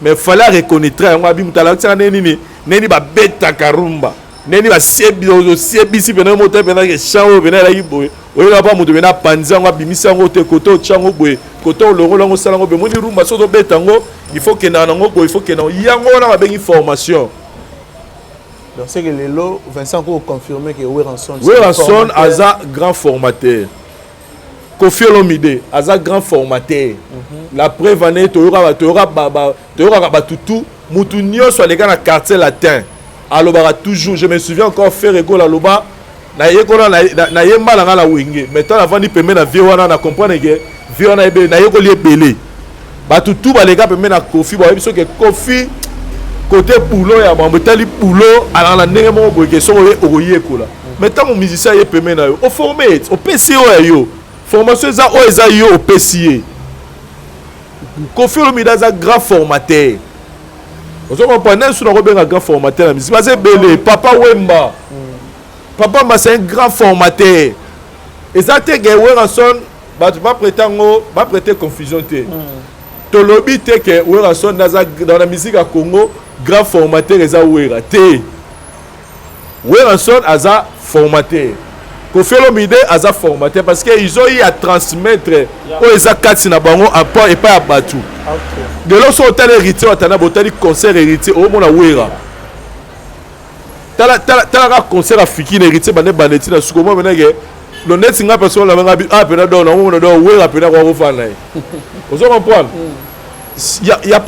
mais fallait reconnaître yango abi mutala tsanga neni ba beta karumba neni ba sebisi pena moto pena ke chango pena la yiboy oyo ba moto pena panza ngo bimisa ngo te koto chango boy koto loro lango sala ngo be moni rumba so to betango il faut que na ngo il faut que na yango na ba bengi formation. Donc c'est que les lots Vincent ko confirmer que Weranson aza grand formateur. Kofi Olomide aza grand formateur. La preuve en est to yora ba tutu mutu nyonso aleka na quartier latin. Alobara toujours je me souviens encore faire ego la loba na yekona na yemba la ngala wenge maintenant avant ni pembe na viwana na comprendre que viwana ebe na yeko liebele batu tout ba les gars pembe na Kofi ba biso que Kofi côté poulo ya ba mbetali poulo ala na ndenge mo boye so oyekola maintenant mon musicien ye pembe na yo o former o PCO yo formation za o eza yo o PCA Kofi Olomide za grand formateur. Vous comprenez sur un grand formateur. C'est belé. Papa Wemba. Papa Wemba c'est un grand formateur. Et ça te que Weranson va prêter confusion. To lobby te que Weranson dans la musique à Congo grand formateur et ça Wera te. Weranson a ça formateur. Kofi Olomide a ça formateur parce qu'ils ont eu à transmettre aux akats na bango apport et pas à Batu. De l'autre côté, héritier, on a un concert héritier au monde à Wera. T'as un concert africain héritier, on a un sukomo maintenant le net singa personne la venga ah pena do na mo do Wera pena kwa kufana. Vous comprenez? Il y a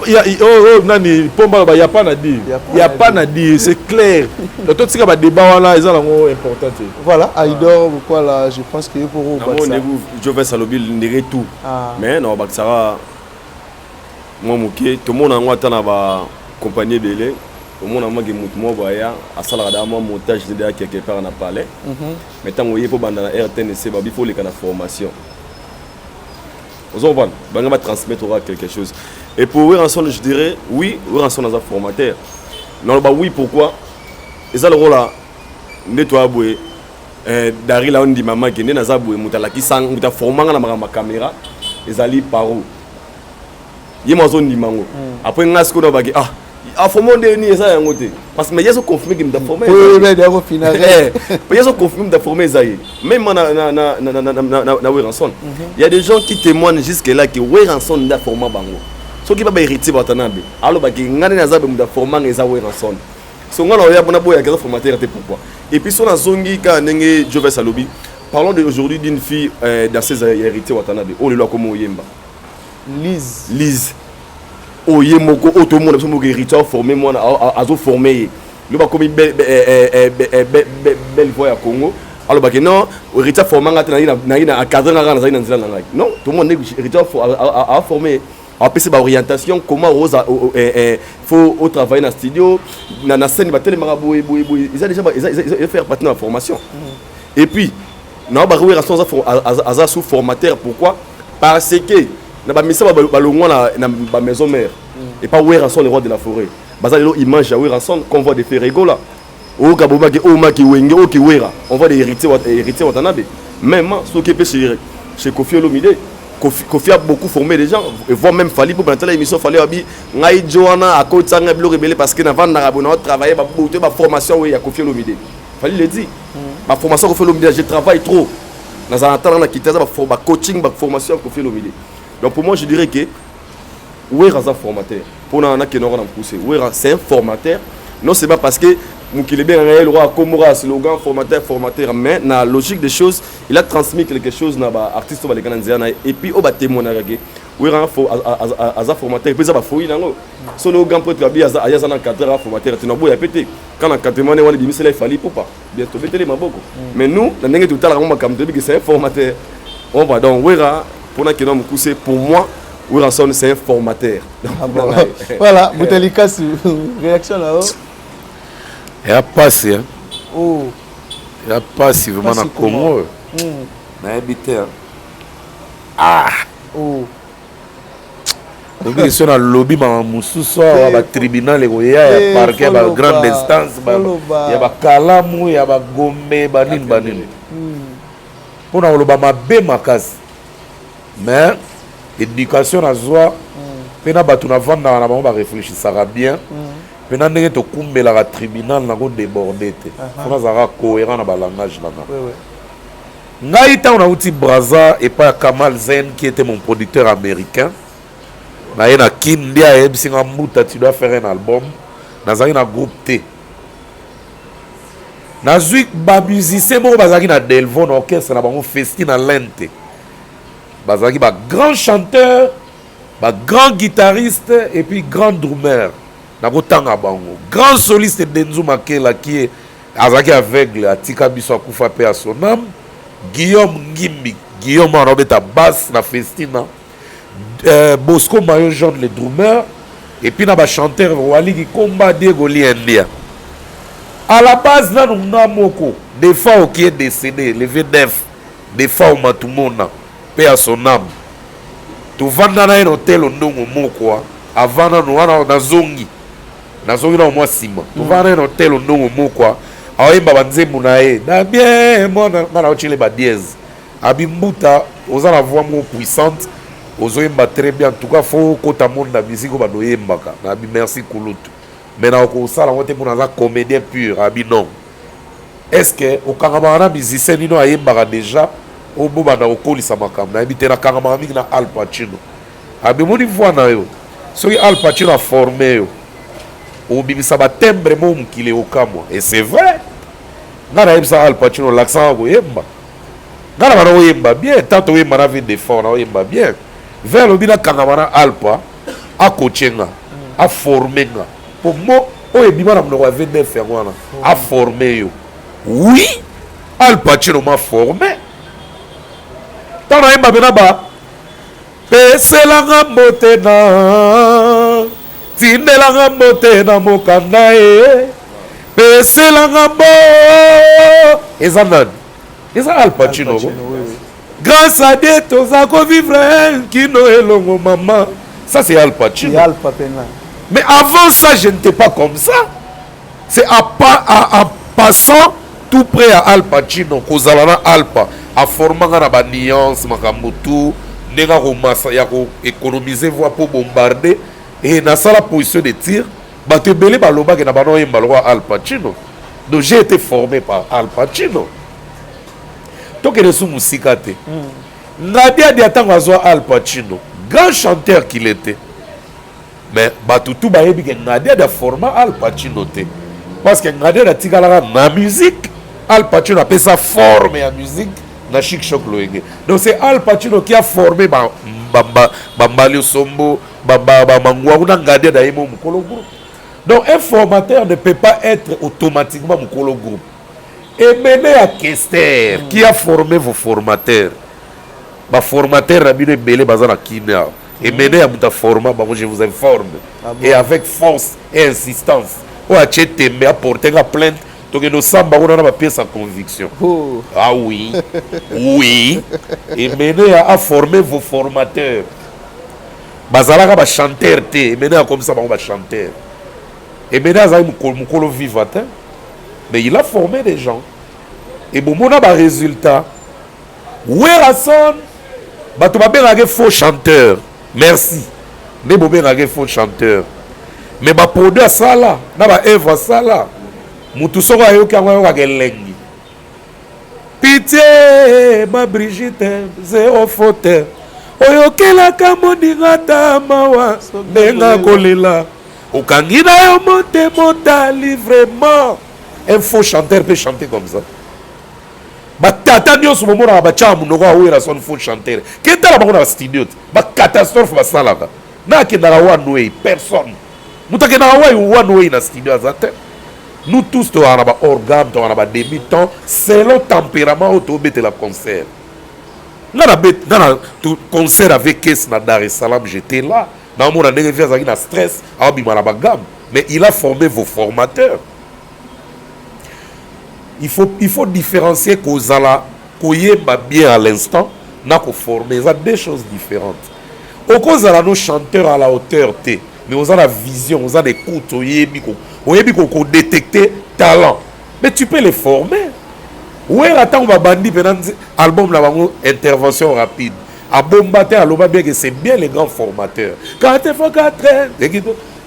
nani pomba ba ya pas na dire. Il y a pas na dire, c'est clair. Le tout ce qui va débat là, ils ont important. Voilà, Aïdor pourquoi là, je pense que pour vous je vais salobi ndire tout. Mais non baksara moi moké tout le monde en attend ba compagnie belé tout le monde en magi mutumo baya asala da mo montage de quelque part na palais mais tant voyez pour banda RTNC ba il faut les kana formation vous comprenez banga va transmettre quelque chose et pour Weranson je dirais oui Weranson a un formateur non bah oui pourquoi et ça le rôle là toi boye Dari la on dit maman qui n'est pas boye mutalaki sang muta formanga na ma caméra ezali paro yema zone di mango après ngas ko ba ah a formé ni eza yango te parce que mais yeso confirmé que me formé oui mais d'accord final mais yeso confirmé me formé zaï même na Weranson il y a des gens qui témoignent jusque là que Weranson nda formé bango so qui ba héritier batanabe alors ba ki ngane na zabe me formé eza Weranson so ngana oya bona boya que formateur te pourquoi et puis son azongi ka ndenge Joves Alobi parlons aujourd'hui d'une fille dans ses héritiers watanabe on le loi comme oyemba Lise oyemoko otomona so mo héritier formé moi azo formé le ba comme belle voix à Congo alors ba que non héritier formé na cadre na na nzela na non tout le monde héritier a formé a PC ba orientation comment Rosa faut au travail dans studio na scène ba télé marabout ils a déjà ils faire partie de la formation et puis na ba relation à sous formateur pourquoi parce que na ba misa ba longwa na ba maison mère et pas Weranson le roi de la forêt baza lelo image ya Weranson qu'on voit des Ferrego là o kaboba ke o maki wenge o ki wera on voit des héritiers watanabe même ce qui peut chez Kofi Olomide Kofi a beaucoup formé des gens et voire même Fali pour dans l'émission Fali abi ngai Joana à côté sanga blo rebelle parce que na vendre na bona travailler ba bouter ba formation oui ya Kofi Olomide Fali le dit ma formation Kofi Olomide je travaille trop dans un temps na kitaza ba coaching ba formation Kofi Olomide donc pour moi je dirais que Weranza formateur pour na que non pousser c'est un formateur non c'est pas parce que Moukile bien le roi Komora slogan formateur mais na logique des choses il a transmis quelque chose na ba artiste ba les Canadiens et puis au ba témoin que Weranza aza formateur puis ça ba foi nango slogan pour être bien aza na cadre formateur tu na boya pété quand na cadre on est bimisela il fallait pour pas bientôt betele maboko mais nous na ndenge tout à l'heure on comme que c'est un formateur on va donc Weranza pour na que non pousser pour moi Weranson c'est un formateur. Voilà, Boutelika, réaction là-haut. Il y a passé, hein. Oh. Il y a passé vraiment dans Congo. On a habité. Ah. Oh. Donc ils sont dans le lobby, ma moussou, il y a tribunal, il y a parquet, il y a grande instance, il y a Kalamu, il y a Gombe, Banin. Pour nous, il y a Bémakas. Mais l'éducation à soi, pena batu na vanda na ba réfléchir ça va bien. Pena ndenge to kumbela la tribunal na go déborder te. Faut ça cohérent na ba langage là. Ngai ta on a outil Braza et pas Kamal Zen qui était mon producteur américain. Na yena Kindia et Singa Mbuta tu dois faire un album. Na za na groupe T. Na zuik ba musicien mo bazaki na Delvon orchestre na bango festi na lente. Bazaki ba grand chanteur, ba grand guitariste et puis grand drummer. Nako tanga bango. Grand soliste Denzo Makela qui est azaki aveugle atika biso akufa pe à son âme. Guillaume Ngimbi, Guillaume Arobeta basse na festina. Bosco Mayo Jean le drummer et puis na ba chanteur Wali qui combat Diego Liendia. À la base là nous moko des fois qui est décédé, le VDF, des fois au Matumona. Paix à son âme. Tu vas dans un hôtel au nom moko avant na zongi. Na zongi na moi sima. Tu vas dans un hôtel au nom moko. Aoyemba banzembu na e. Na bien moi na ochile ba dièse. Abimbuta oza la voix mo puissante. Ozoyemba très bien. En tout cas faut kota monde na musique ba doyemba ka. Na bi merci kulutu. Mais na ko sala wote pour na comédien pur. Abi non. Est-ce que au Kangamara musicien nino ayemba déjà au boba na okolisa makambo na ebité na Kangamara mingi na Al Pacino abi moni voix na yo soki Al Pacino a formé yo obimisa ba timbre mo mukile okamwa et c'est vrai ngana yebisa Al Pacino l'accent ko yemba ngana bana oyemba bien tant oyemba na vie de fort na oyemba bien vers le bina Kangamara Alpa a coachinga a formé nga pour mo oyebima na mno wa VDF ngwana a formé yo oui Al Pacino m'a formé. Tant na yemba bena ba peselanga mbote na tindelanga mbote na mokanda e peselanga mbo ezanad eza Al Pacino grâce à Dieu toza ko vivre kino elongo maman ça c'est Al Pacino mais avant ça je n'étais pas comme ça c'est en passant tout près à Al Pacino kozala na Alpa aformanga na ba nuance makambo tout nenga komasa ya ko économiser voix pour bombarder et na sala position de tir bato ebele balobaki na bano yemba lokwa Al Pacino. Donc j'ai été formé par Al Pacino. Tokende su musika te ngadi adi atango azwa Al Pacino grand chanteur qu'il était, mais bato tout bayebi ke ngadi adi aforma Al Pacino te parce que ngadi adi atikalaka na musique. Al Pacino appelle ça forme à musique na Chic Choc Loenge. Donc c'est Al Pacino qui a formé Bambalio Sombo, Mangwa ou Nangade Daimo Mukolo Group. Donc un formateur ne peut pas être automatiquement Mukolo Group. Et mené à Kester qui a formé vos formateurs. Ma formateur Rabine Bele Bazana Kina. Et mené à Mouta Forma, je vous informe. Et avec force et insistance. Ou à Tchétembe apporter la plainte. Donc nous sommes dans ma pièce à conviction. Oh. Ah oui, oui. Et mener à former vos formateurs. Bazalaka ba chanteur te. Et mener à comme ça ba chanteur. Et mener à mukolo vivant. Mais il a formé des gens. Et bon mon a ba résultat. Werason, ba to ba benga faux chanteur. Merci. Mais bo benga faux chanteur. Mais ba produit ça là, na ba œuvre ça là. Mutusoko ayoka wa gelengi. Pitié ma Brigitte zéro faute. Oyokela kamoningata mawa benga kolela. Okangina yo monte motali vraiment. Un faux chanteur peut chanter comme ça. Batata nyoso momora ba chamu no wa son faux chanteur. Keta la bakona studio. Ba catastrophe ba salaka. Na kinala one way personne. Mutake na one way na studio azate. Nous tous, nous avons un organe, nous avons un demi-temps, selon le tempérament où nous avons un concert. Nous avons un concert avec Kess à Dar es Salaam, j'étais là. Nous avons un stress, mais il a formé vos formateurs. Il faut différencier qu'aux ala, qu'on y est bien à l'instant, nous avons formé. Il y a deux choses différentes. Au cause de nos chanteurs à la hauteur, mais on a la vision, on a des coups, on a détecté talent. Mais tu peux les former. Où est la temps bandi pendant album la intervention rapide. À Bombaté, à Lobabé, c'est bien les grands formateurs. Quand tu fais 4 ans,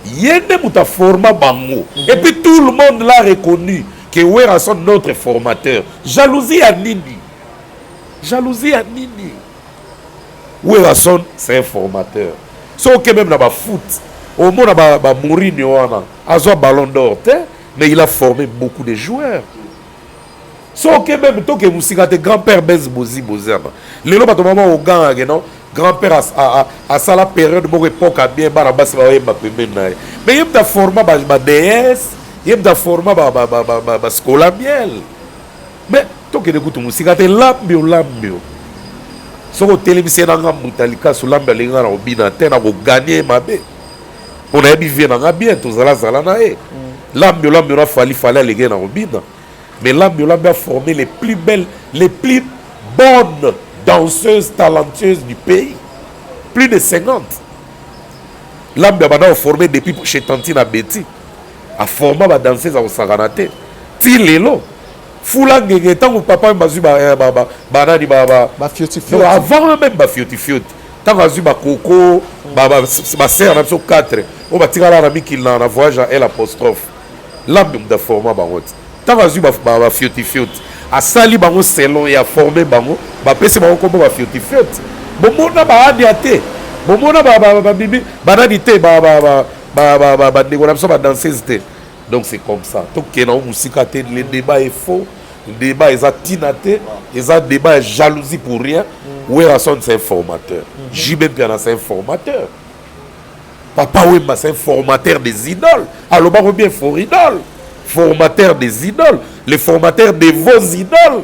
il y a des format bango. Et puis tout le monde l'a reconnu que Ouera sont notre formateur. Jalousie à Nini. Jalousie à Nini. Ouera sont c'est un formateur. Sauf que même dans le foot. Au moins, Mourinho a un ballon d'or, mais il a formé beaucoup de joueurs. Sauf que même toi, que grand-père Benz Bozi Bozana. Le moment au grand-père a ça la période de mon époque a bien barabas mais il a formé ma DS, il a formé ma scola miel. Mais toi que écoute musique, tu lambio. Si tu télévisé dans un mutalika sur l'ambia linga na obina tena ko gagner mabe. On a bien bien tous l'ambio a fallait les gars na obina. Mais l'ambio a formé les plus belles, les plus bonnes danseuses talentueuses du pays. Plus de 50. L'ambio a formé depuis chez Tantina Betty. A formé ma danseuse à Osaganate. Tilelo. Fula ngenge tango papa mbazu banani fioti avant même fioti tango azu koko ba sœur na so 4 o batikala na mikila na voyage elle apostrophe l'ambum de format bango tango azu fioti asali bango selon ya formé bango ba pesi bango kombo ba fioti bomona ba adiate bomona ba bibi banani te ba ndeko na so ba danseuse te. Donc c'est comme ça. Donc le débat est faux. Le débat est tinaté. Le débat est jalousie pour rien. Ouerason c'est un formateur. J.B. Piana c'est un formateur. Papa Wemba c'est un formateur des idoles. Alors on bien fort idole. Formateur des idoles. Les formateurs de vos idoles.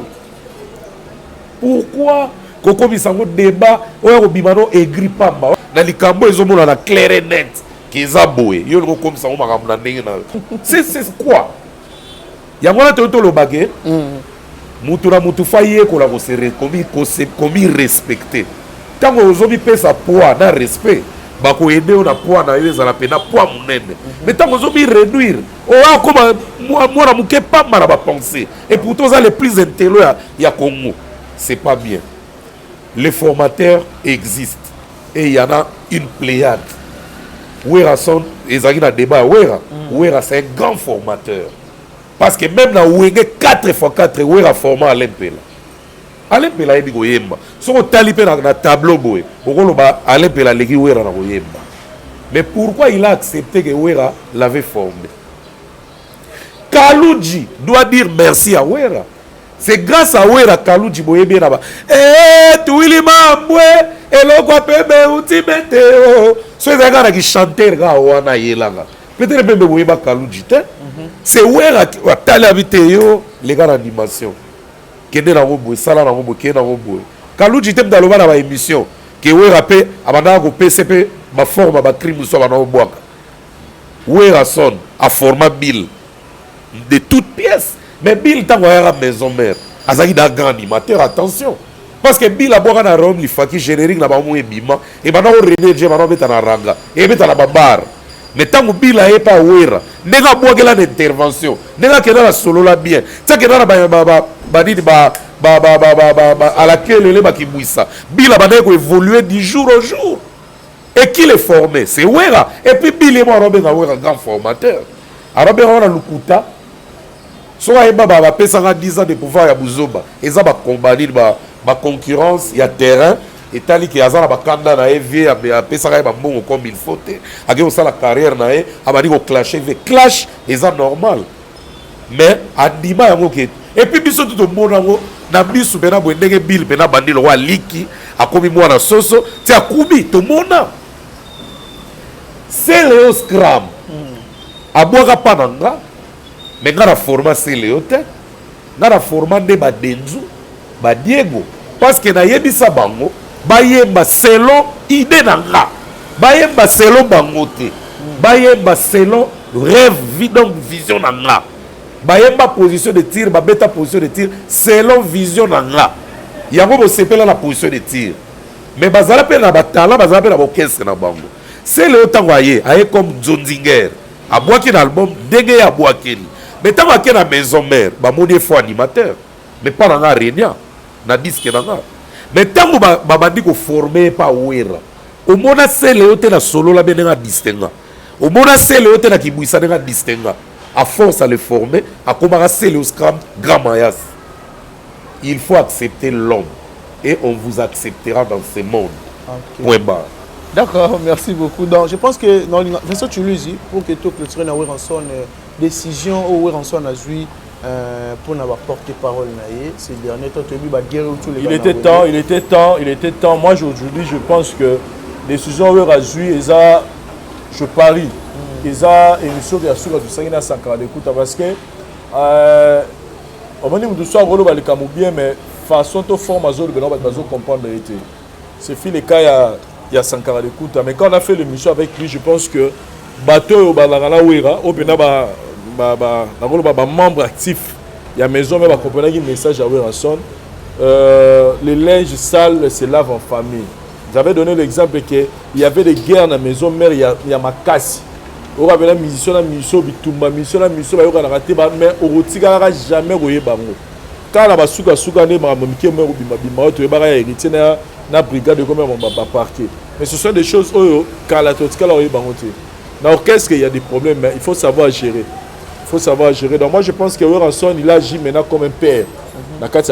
Pourquoi Koko Misango débat. Ouero Bimano aigri pamba. Dans les cambos ils ont mon la claire et nette. Comme ça, c'est quoi? Il y a un peu de baguette. Moutoura Moutoufaye, comme respecté. Quand on a mis sa poids, dans respect, bakoyede yo na poids na yo ezala mpe na poids monene mais ntango ozobi réduire oya koma mwana moke pamba na bapense et pourtant oza le plus intello ya Congo c'est pas bien. Les formateurs existent et il y en a une pléiade. Ouera son ezalaki na débat Ouera c'est un grand formateur parce que même na Wenge 4x4 Ouera format Alain Pela. Alain Pela yebi koyemba soko tali pe na tableau boye okoloba Alain Pela leki Ouera na koyemba. Mais pourquoi il a accepté que Ouera l'avait formé? Kalouji doit dire merci à Ouera. C'est grâce à Ouera Kalouji boyebi na ba tuili mambwe eloko pembe utimete so ezaka na ki chanter ga wana yelanga peut-être pembe boyeba Kalouji te c'est Ouera qui atali habite yo les gars d'animation kende na robo sala na robo kende na robo Kalouji te mdaloba na ba émission ke Ouera pe abanda ko PCP ma forme ba crime so ba na obwaka Ouera son a format Bill de toutes pièces. Mais Bill, tant qu'on a la maison mère, Azaki d'un grand animateur, attention. Parce que Bill a boire un arôme, il faut qu'il générique là-bas, et bima, et maintenant on rené, j'ai maintenant mis en ranga, et met à la babar. Mais tant que Bill a pas ouera, n'est pas boire une intervention, n'est pas qu'il a la solo là bien, tant qu'il a la à laquelle le lait qui bouille ça. Bill a maintenant évolué du jour au jour. Et qui l'est formé? C'est Ouera. Et puis Bill et moi, on a un grand formateur. Alors, on a Lukuta. So ayeba pesanga 10 ans de pouvoir ya buzoba eza ba combattre ba concurrence ya terrain etali ki azala ba kanda na EV ya pesanga ba mbongo comme il faut te age osa la carrière na e abadi ko clasher clash eza normal mais adima yango ke et puis biso tout mona ngo na biso bena bo ndenge Bill bena bandilo wa liki akomi mwana soso ti akubi to mona c'est le scram abwaka pananga. Mais dans la format c'est Léote, dans la format de Badenzu, Diego, parce que na yebisa bango, bayemba selon idée nanga, bayemba selon bangote, bayemba selon rêve, donc vision nanga, bayemba position de tir, beta position de tir selon vision nanga. Yango bo sepela la position de tir. Mais bazala pe na batala, bazala pe na bokese na bango. C'est Léote voyez, aye comme Zonzinger, a boaki un album, dégé a boaki. Mais tant que la maison mère, bah mon des fois animateur, mais pas dans la réunion, na disque dans. Mais tant que bah dit qu'on formé pas Ouera, au moins c'est le hôtel na solo la bien distinguer. Au moins c'est le hôtel na qui bouissa na distinguer. À force à le former, à comment c'est le scrum grand mayas. Il faut accepter l'homme et on vous acceptera dans ce monde. Okay. Point barre. D'accord, merci beaucoup. Donc, je pense que dans Vincent tu lui dis pour que tu clôtures na Oueranson décision au Oueranson a joué pour n'avoir porté parole ces derniers temps. Il était temps. Moi aujourd'hui je pense que décision Oueranson a je parie ils a émission de la soupe du Sanguina Sankara d'écoute parce que on va dire que soit rôle le Camoubier mais façon de forme azol que nous comprendre été c'est fait le cas il y a Sankara d'écoute mais quand on a fait l'émission avec lui je pense que bateau au balangana Ouera au bena membre actif il y a maison mais va comprendre un message à Oueranson les linges sales se lavent en famille. J'avais donné l'exemple qu'il y avait des guerres dans la maison mère il y a Makassi on avait la musicien bitumba musicien on a raté mais au rotiga jamais royé bango quand la basuka ne m'a moniqué mais bima tu es héritier na brigade comme on va parquer mais ce sont des choses quand la totika la royé bango dans l'orchestre il y a des problèmes mais il faut savoir gérer. Donc moi je pense que Oueranson il agit maintenant comme un père. Donc quand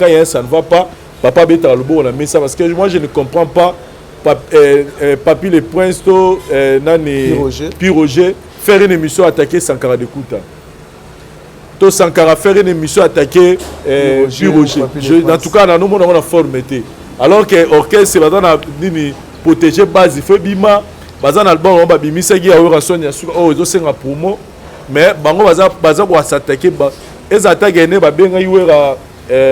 il y a un ça ne va pas, papa bêta le beau on a mis ça parce que moi je ne comprends pas Papi le Prince puis Roger faire une émission attaquer Sankara d'écoute. To Sankara faire une émission attaquer puis Roger. En tout cas dans nous on a formé. Alors que l'orchestre c'est là protéger base il faut bima bazan album on va bimisa gi Oueranson ya suka oh ezosenga promo mais bango baza ko s'attaquer les attaques ne ba benga Ouera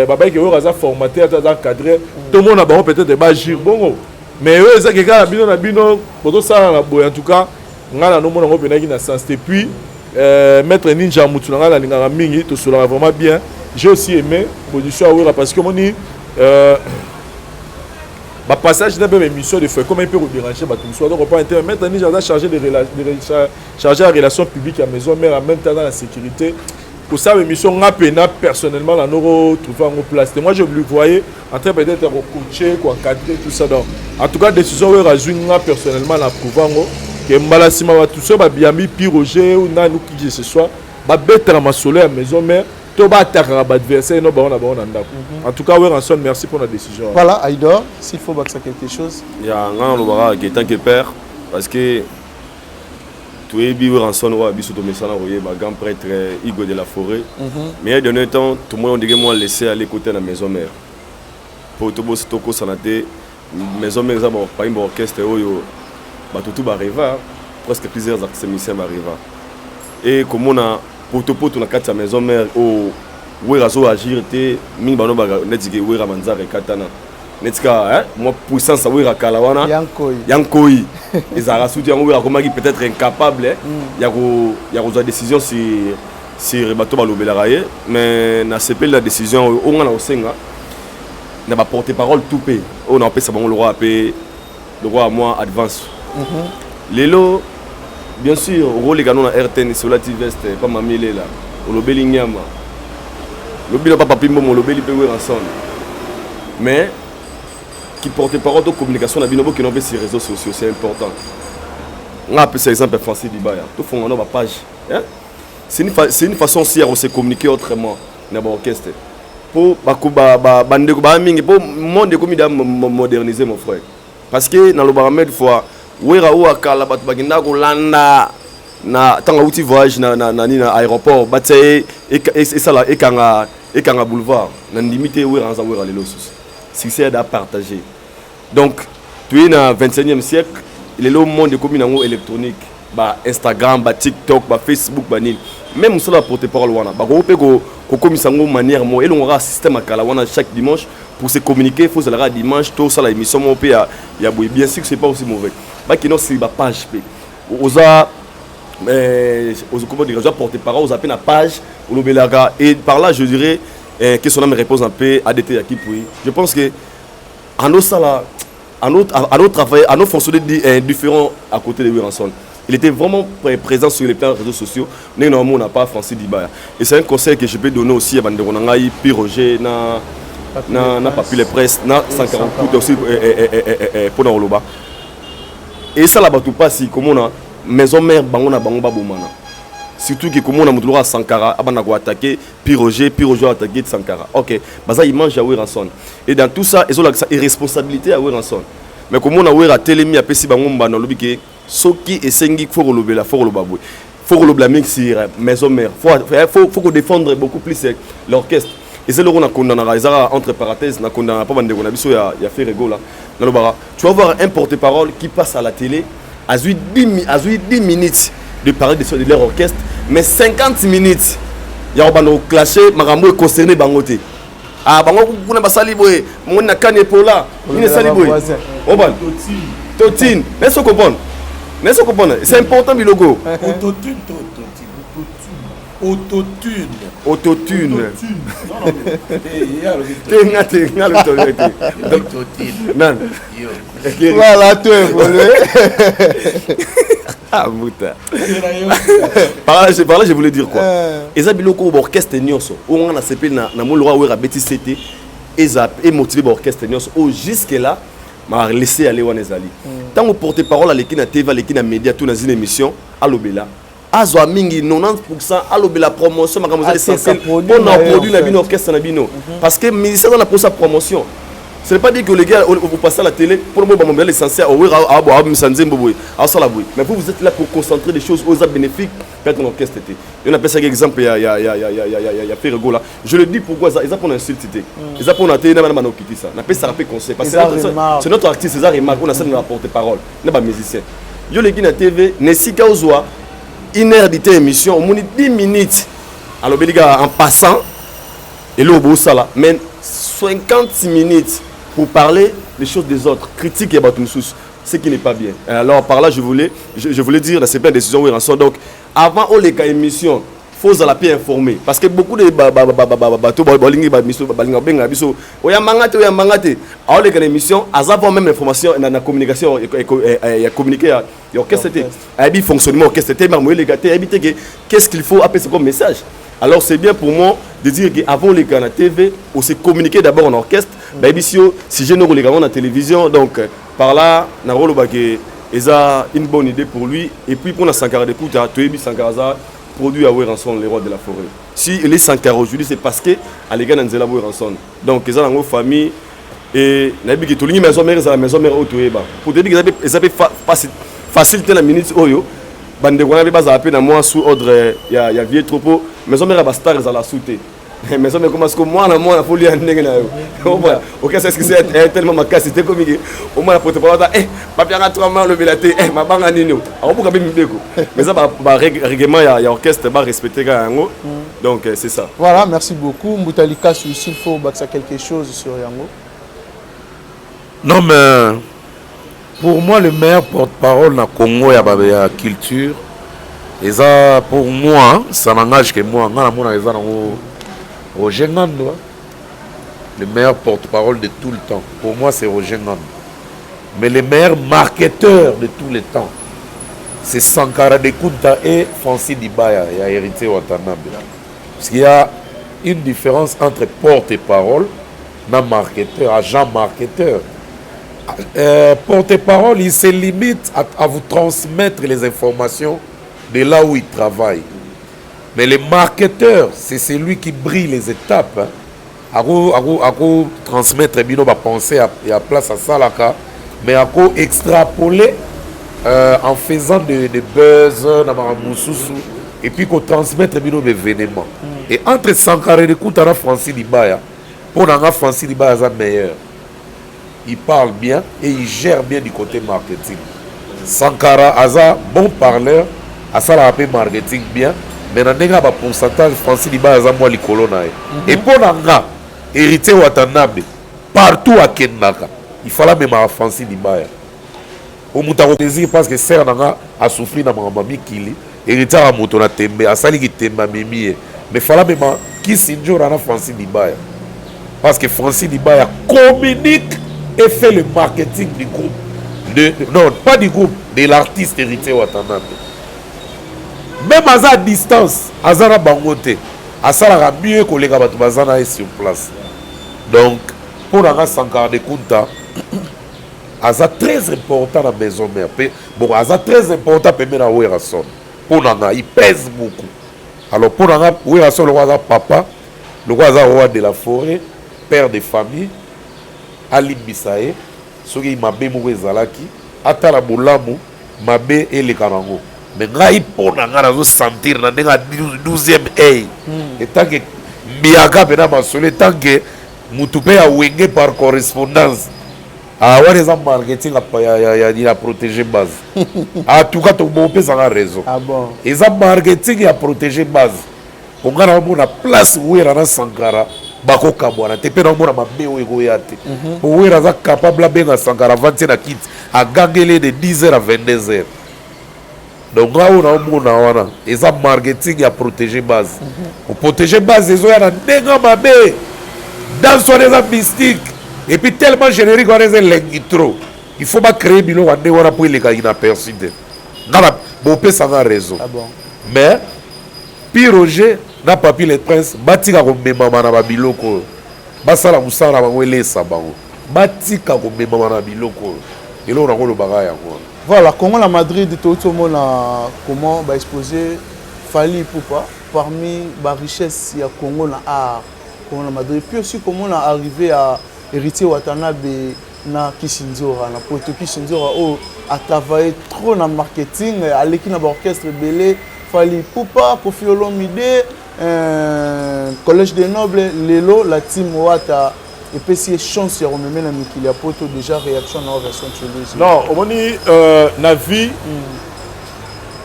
baba ki Ouera za formateur za cadre tout le monde a peut-être ba agir bongo mais eux ça que quand na bino poto ça na boy en tout cas ngala no mona ngopena ki na sens et puis maître Ninja Mutulanga la linga mingi to solo vraiment bien j'ai aussi aimé position Ouera parce que moni Bah passage d'une émission de feuille, comment il peut déranger bah tout soit donc on peut internet maintenant j'ai chargé de charger la relation publique à maison mère en même temps dans la sécurité pour ça émission on a personnellement la nous trouver en place et moi je le voyais en train peut-être de coacher quoi encadrer tout ça donc en tout cas décision où rajoute personnellement la prouvant que mbalasima va tout ça bah bien mis piroger ou na nous qui ce soit bah bête la masolé à maison mère to ba attaquer l'adversaire no ba on en tout cas Weranson merci pour la décision. Voilà Aïdor s'il faut baxer quelque chose il y a un lobara qui est tant que père parce que tu es bi Weranson wa biso to mesana royer ba grand prêtre Igo de la Forêt mais il y a donné temps tout le monde dirait moi laisser aller côté la maison mère pour to boss toko sanate maison mère ça bon pas une orchestre oyo ba tout ba arriva presque plusieurs artistes musiciens ba arriva et comme on a poto na kati ya maison mère o wera zo agir te mingi bano ba netike wera manzara katana netika moi puissance wera kalawana yankoi ezara soutien wera komaki peut-être incapable ya ko décision sur bato balobela raye mais na sepel la décision o ngana osenga na ba porter parole tout pe on a pesa bango le roi à moi advance lelo. Bien sûr, au rôle des canons à RTN, sur la Tivest, pas ma mille là. Au lobby Nyama. Lobby n'a pas papy mon lobby peut ensemble. Mais qui porte parole de communication à Binobo qui n'ont pas sur les réseaux sociaux, c'est important. On a appelé par exemple Francis Dibaya. Tout fond on a ma page. C'est une façon aussi à se communiquer autrement dans l'orchestre. Pour bande pour monde comme moderniser mon frère. Parce que dans le baromètre fois wera ou akala bat baginda kolanda na tanga uti voyage na aéroport batay et ça là et kanga boulevard na limité wera za wera lelo souci succès à partager donc tu es dans 21e siècle il est le monde de communication électronique ba Instagram ba TikTok ba Facebook ba nil même sur la porte-parole wana ba ko pe ko komisa ngo manière mo et on aura système akala wana chaque dimanche pour se communiquer il faut ça la dimanche tout ça la émission mon pe ya bien sûr que c'est pas aussi mauvais ba qui non c'est ba page pe oza comment dire porter parole aux appels à page ou l'obelaga et par là je dirais que son âme repose en paix ADT Yakipui je pense que à nos salaires à notre travail à nos fonctionnaires différents à côté de Weranson il était vraiment présent sur les plans réseaux sociaux normalement on n'a pas Francis Dibaya et c'est un conseil que je peux donner aussi à Banderonangaï Piroger na papier les presse na 140 aussi pour dans Oloba et ça là-bas tout pas si comme on a maison mère bango na bango babomana surtout que comme on a moutloura Sankara abana ko attaquer Piroger attaquer Sankara OK baza il mange à Weranson et dans tout ça ils ont la irresponsabilité à Weranson mais comme on a wera telemi apesi bango mbana lobi ke soki esengi faut relobela faut relobler sur maison mère faut qu'on défendre beaucoup plus l'orchestre et c'est le qu'on a condamné entre parenthèses na condamné pas bande on a biso ya fait rigolo là dans le bara tu vas voir un porte-parole qui passe à la télé à 10 minutes de parler de leur orchestre mais 50 minutes ya bando clasher makambo concerné bangote ah bango kuna basali boye mon na kane pola ni sali boye oban totine laisse comprendre c'est important bilogo autotune voilà tout évolué ah muta par là je voulais dire quoi eza biloko orchestre nyonso on a sepel na molora wera beti cité et motivé orchestre nyonso jusque là m'a laissé aller wanezali tant au porte-parole à l'équipe na TV à l'équipe na média tout dans une émission à l'obela azwa mingi 90% à l'obela promotion makambo essentiel on a produit na bino orchestre na bino parce que ministère dans la pour sa promotion ce n'est pas dire que les gars vous passez à la télé pour le moment l'essentiel mais vous êtes là pour concentrer des choses aux bénéfiques pour ton orchestre. On appelle ça exemple il y a fait rigolo là. Je le dis pourquoi ça ils ont pour insulter. Ils ont pour na télé na na quitter ça. On appelle ça rappel conseil parce que c'est notre artiste César Remarque on a ça dans la porte-parole. On pas musicien. Yo les gars na TV nesika ozwa 1 heure d'émission au moins 10 minutes. Alors les gars en passant et là au ça là mais 56 minutes pour parler des choses des autres, critiques et Batumsous, ce qui n'est pas bien. Alors par là, je voulais dire, c'est plein de décisions où il en sort. Donc, avant les cas émissions, il faut la paix informer parce que beaucoup de bateaux bolingi biso balinga benga biso oya mangate alors les émissions azava même information na communication ya communiquer ya orchestre a bi fonctionnement orchestre les gars qu'est-ce qu'il faut appeler comme message. Alors c'est bien pour moi de dire qu'avant les gars na TV on s'est communiqué d'abord en orchestre si je ne regarde pas la télévision donc par là na rolo que eza une bonne idée pour lui et puis pour la Sankara de Kouta Toyebi Sankara produit à Ranson les rois de la forêt. Si il est Sankara aujourd'hui c'est parce que à les gars n'anzela Ranson. Donc ils ont une famille et nabi ki tolingi maison mère la maison mère au Toyeba. Pour te dire que ça peut faciliter la minute oyo bande ko na be baza appel na moi sous ordre ya vieux troupeau maison mère ba star za la souté. Mais on commence comme moi la folie en ndenge na yo. OK c'est ce que c'est tellement ma capacité comme au moins la protocole papier à 3 mois le velaté ma banga nino. Alors pour même ndeko. Mais ça ba règlement ya orchestre ba respecter yango. Donc c'est ça. Voilà, merci beaucoup. Mbutalika ici il faut baxer quelque chose sur yango. Non mais pour moi le meilleur porte-parole na Congo ya culture et ça pour moi ça n'engage que moi ngana mona eza nango Roger Ngando, le meilleur porte-parole de tout le temps. Pour moi, c'est Roger Ngando. Mais le meilleur marketeur de tous les temps, c'est Sankara de Kunta et Francis Dibaya et Héritier Watanabe. Parce qu'il y a une différence entre porte-parole et marketeur, agent marketeur. Porte-parole, il se limite à vous transmettre les informations de là où il travaille. Mais le marketeur, c'est celui qui brille les étapes. À transmettre bino ba penser à place à Salaka, mais à extrapoler en faisant de buzz, et puis qu'on transmettre bino l'événement. Et entre Sankara et Koutara Francis Libaya, pour n'en Francis Libaya est meilleur. Il parle bien et il gère bien du côté marketing. Sankara a bon parleur, a ça la marketing bien. Mais dans le pourcentage, Francis Liba a moi likolo na. Et pour nanga, héritier Watanabe, partout à Kenaka, il fallait même à Francis Liba. Au Moutaro désir parce que Serre nanga a souffert dans ma mamie Kili, héritier à Moutona Tembe, à Sali qui Temba Mimi. Mais il fallait même qui s'injure à Francis Liba. Parce que Francis Liba communique et fait le marketing du groupe. Non, pas du groupe, de l'artiste héritier Watanabe. Même à distance, à Zara Bangote, à Salara mieux que les gars sur place. Donc, pour la Sankara de Kunta, c'est très important dans la maison mère. Bon, c'est très important pour la Werason. Pour la il pèse beaucoup. Alors, pour la Werason, le roi papa, le roi de la forêt, père de famille, Ali Bissae, ce qui m'a bé moué Zalaki, Atala Boulamu, m'a bé et les Karango. Mais ngai pona ngana zo sentir na ndenga 12e A et tant que miaka bena masole tant que mutupe ya wenge par correspondance a wa les marketing ya protéger base a tout cas to bon pesa nga raison ah bon et ça marketing ya protéger base on ngana mona place où era na Sankara bako kabwana te pe na mona mabe o ego yate o era za capable benga Sankara 20 na kit a gangele de 10h à 22h. Donc là on a et ça marketing à protéger base. Pour protéger base les gens n'enga mabe dans son mystique et puis tellement générique on est l'engitro. Il faut pas créer bilo on est pour les gars inaperçus. Ngala bon pe ça a raison. Ah bon. Mais puis Roger n'a pas pu les princes batika ko mema na babiloko. Basala musala bango elesa bango. Batika ko mema na biloko. Et là on a le bagage encore. Voilà, comment la Madrid tout le monde a comment va exposer Fally Ipupa parmi les richesses il y a Congo na art comment la Madrid puis aussi comment on a arrivé à héritier Watanabe na Kisinzora na Poto Kisinzora oh a travaillé trop dans le marketing à l'équipe na orchestre belé Fally Ipupa Koffi Olomide collège des nobles Lelo la team Wata et puis si chance ya remettre na mikili ya poto déjà réaction na version chez non omoni na vie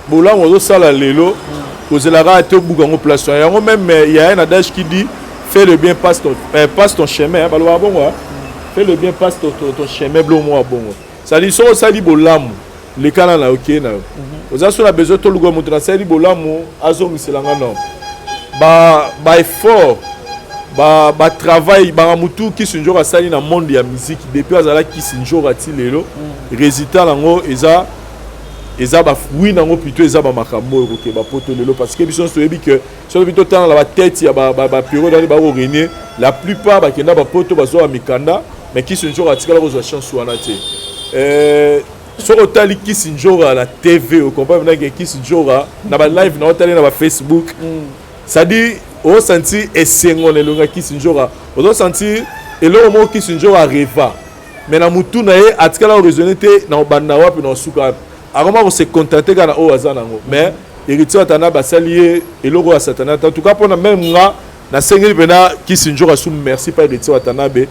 bola on sala lelo ozelaka te bugango place yango même il y a un adage qui dit fais le bien passe ton chemin balwa bongo fais le bien passe ton chemin blo moi bongo ça dit so sali bolamu le kana na OK na oza so la besoin to lugo mutra sali bolamu azo miselanga non effort travail baramutu Kisunjora sali na monde ya musique depuis azala Kisunjora ti lelo résultat nango eza ba fruit nango plutôt eza ba makambo ke ba poto lelo parce que biso so yebi que so bito tana la tête ya ba période ali ba régner la plupart ba kenda ba poto bazo ba mikanda mais Kisunjora tikala ko chance wana te so otali Kisunjora la TV au comprendre na Kisunjora na ba live na otali na ba Facebook ça dit au senti esengo le longa Kisunjora au senti elo mo Kisunjora reva mais na mutu na ye atikala o raisonner te na banda wapi na suka aroma on se contenter kana o azanango mais héritier atana basalier eloko ya satana en tout cas pour na même nga na sengeli pena Kisunjora sous merci pas héritier atana be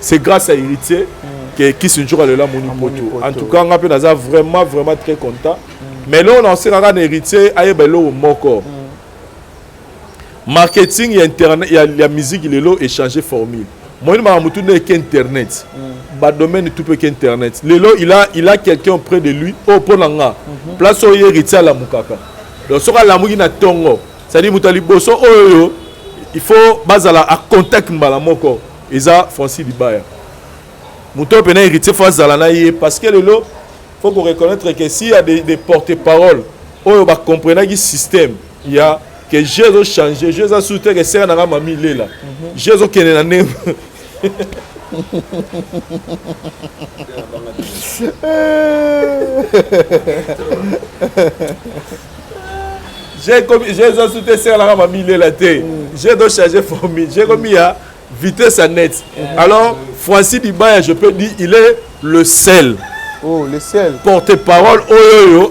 c'est grâce à héritier que Kisunjora le la moni poto en tout cas nga pe naza vraiment très content mais là on sait nga na héritier ayebelo moko marketing et internet, il y a la musique, il est là, échanger formule. Moi, je ne sais internet. Bah, domaine tout peu qu'internet. Lelo, il a quelqu'un auprès de lui. Oh, pour l'anga. Place où il héritier à la moukaka. Donc, sur la mouki na tongo. Ça dit, moutali bosso, oh, il faut, bazala, à contact mbala moko. Isa, Francis Dibaya. Mouton pena héritier, face à la naïe. Parce que lelo, faut qu'on reconnaisse que s'il y a des porte-paroles, oh, bah, comprenez le système. Il y a que Jésus changé, Jésus a soutenu que c'est un mamie là. Jésus qui est là. Jésus a soutenu c'est un mamie là. Jésus changé formule. J'ai remis à vitesse à net. Alors Francis Dibaya, je peux dire, il est le seul. Oh, le seul. Porte-parole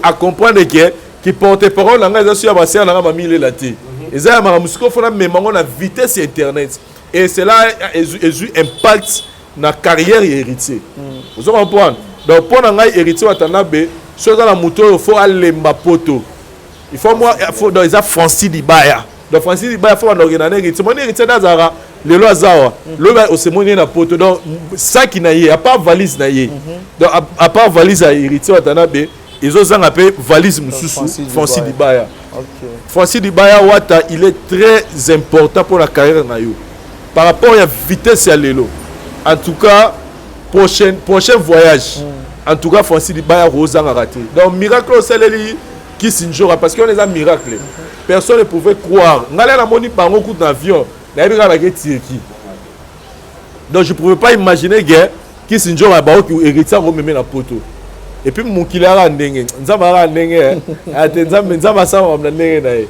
à comprendre que qui porte parole dans les sur basé dans la mille la té. Et ça ma musique faut même la vitesse internet et cela a eu impact na carrière héritier. Vous comprenez? Donc pour nga héritier watanabe sur dans la moto il faut aller mbapoto. Il faut moi faut dans les Francis Dibaya. Donc Francis Dibaya faut organiser héritier. Mon héritier d'Azara le lo azawa le ba osemoni na poto donc ça qui na yé à part valise na yé. Donc à part valise à héritier watanabe ils ont un appel valise Moussoussou, Francis Dibaya. Francis Dibaya Wata, il est très important pour la carrière Nayo. Par rapport à la vitesse à l'élo. En tout cas, prochain voyage. En tout cas, Francis Dibaya Rosa a raté. Donc, miracle au Saleli qui s'injora parce qu'on est un miracle. Personne ne pouvait croire. On allait la moni par un coup d'avion. On allait la Turquie. Donc, je ne pouvais pas imaginer qui s'injora qui héritier au même la poteau. Et puis mon kilara ndenge nzamara ndenge nzama sama ndenge na ye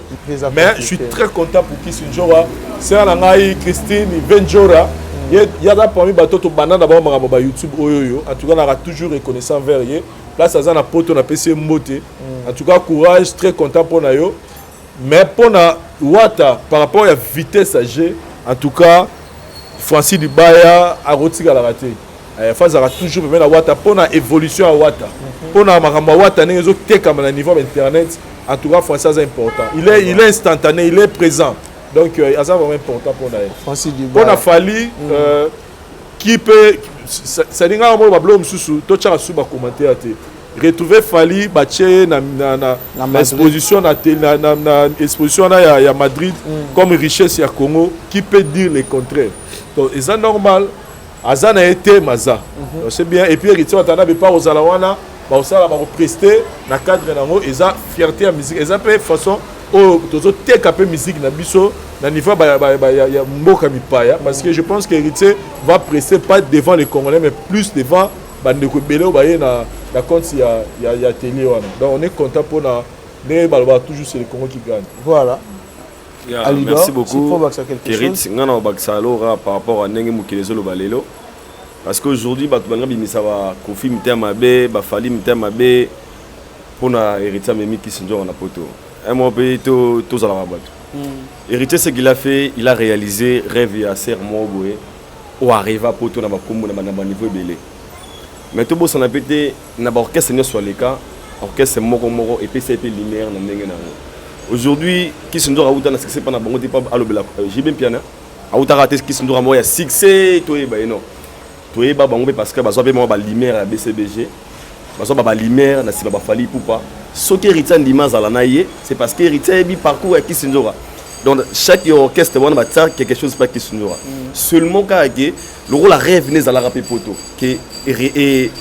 mais je suis très content pour Kisunjora c'est la ngai Christine Venjora ya da parmi bato to banana ba mama ba YouTube oyoyo en tout cas on a toujours reconnaissant vers ye place à na poto na PC mbote en tout cas courage très content pour na yo mais pour na wata par rapport à la vitesse à G en tout cas Francis Dibaya a rotika la raté phase a toujours besoin la wata pour la évolution à wata pour la makamba wata n'ezo te comme le niveau internet en tout cas Français c'est important il est instantané il est présent donc c'est vraiment important pour la Francis Dibaya pour la Fali qui peut ça dit nga mo ba blom susu to tcha su ba commenter ate retrouver Fali bache na exposition na exposition na ya Madrid comme richesse ya Congo qui peut dire le contraire donc c'est normal Azana été maza. C'est bien et puis héritier watana be pas aux alawana ba osala ba prester na cadre nango eza fierté à musique eza pe façon o tozo teka pe musique na biso na niveau ya mboka mipaya parce que je pense que héritier va prester pas devant les Congolais mais plus devant bandeko belé o baye na compte ya télé wana. Donc on est content pour na ne balba toujours c'est le Congo qui gagne. Voilà. Yeah, merci beaucoup. Kérit, ngana baksa lora par rapport à ndenge mukelezo lo balelo. Parce qu'aujourd'hui batu banga bimisa ba Kofi Mtema be, ba Fali Mtema be pour na héritier memi qui s'endort na poto. Un mois pe to za la batu. Héritier ce qu'il a fait, il a réalisé rêve ya ser mo boé ou arriva poto na ba kombo na niveau belé. Mais to bo sana pété na ba orchestre ne soit le cas, orchestre moko et puis c'est peu lumière na ndenge na. Aujourd'hui, qui se doit avoir succès pendant bon temps à l'obéla. J'ai bien piano. A outa raté qui se doit avoir succès toi bah non. Toi bah bon parce que bah soit moi bah lumière à BCBG. Bah soit bah lumière na si bah Fali pour pas. ce qui hérité d'image à la naïe, c'est parce que hérité bi parcours à Kisindora. Donc chaque orchestre on va faire quelque chose pas Kisindora. Seulement quand le rôle a rêve n'est à la rapé poto que et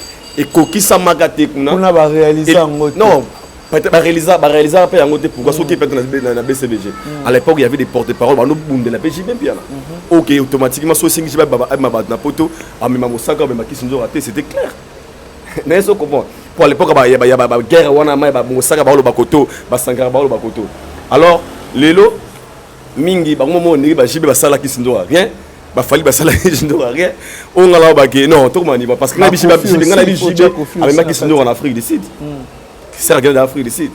koki samagate kuna. On a réalisé en mode. Non. Réaliser après en côté pourquoi ceux qui peut dans la BCBG à l'époque il y avait des porte-parole nous boum de la PJ bien bien OK automatiquement so singi je baba ma na poto a même mo saka même Kisindora raté c'était clair mais ça comprend pour à l'époque il y a guerre wana ma mo saka ba lo bakoto ba sangara ba lo bakoto alors lelo mingi ba moment ni ba jibe ba sala Kisindora rien ba fali ba sala Kisindora rien on ngala ba ke non tout mani parce que na bi jibe avec Kisindora en Afrique du Sud. C'est la guerre d'Afrique du Sud.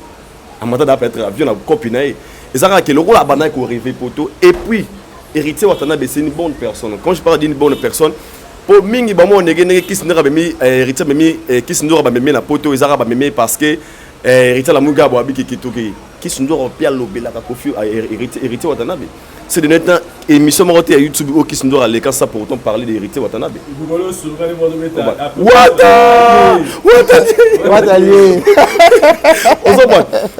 En matière d'après avion, on a copiné. Et ça a que le rôle à Banaï qu'on rêve poto. Et puis, héritier Watanabe, c'est une bonne personne. Quand je parle d'une bonne personne, pour Mingi Bamo, on est qui s'endort héritier Mimi, qui s'endort à Mimi la poto, ils arabes à Mimi parce que héritier la Muga Boabi qui qui s'endort au Pia Lobela Kakofu, héritier Watanabe. C'est de notre émission montée à YouTube qui s'endort à l'écart ça pour autant parler d'héritier Watanabe.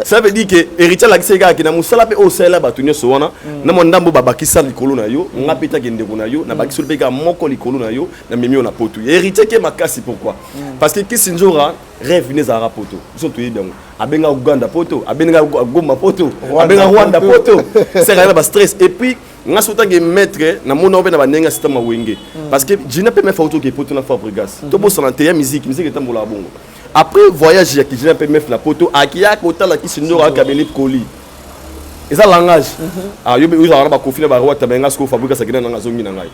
Ça veut dire que héritier la Sega qui n'a musala pe au sela batunyo sowana na mondambo babakisa likolo na yo nga peta gende na yo na bakisol peka moko likolo na yo na memi na potu héritier qui makasi pourquoi parce que Kisindora rêve ne za poto ils sont tous bien abenga Uganda poto abenga Goma poto abenga Rwanda poto c'est rien ba stress et puis nga sotange maître na mona obe na banenga système wenge parce que je n'ai pas même photo que poto na Fabregas to bo santé musique etambola bongo après voyage ya Kijina PMF na poto akia kota la Kisindora akabeli koli eza langage ah yo uza ba kofina ba roi tabenga sko Fabregas akina na zongi na ngai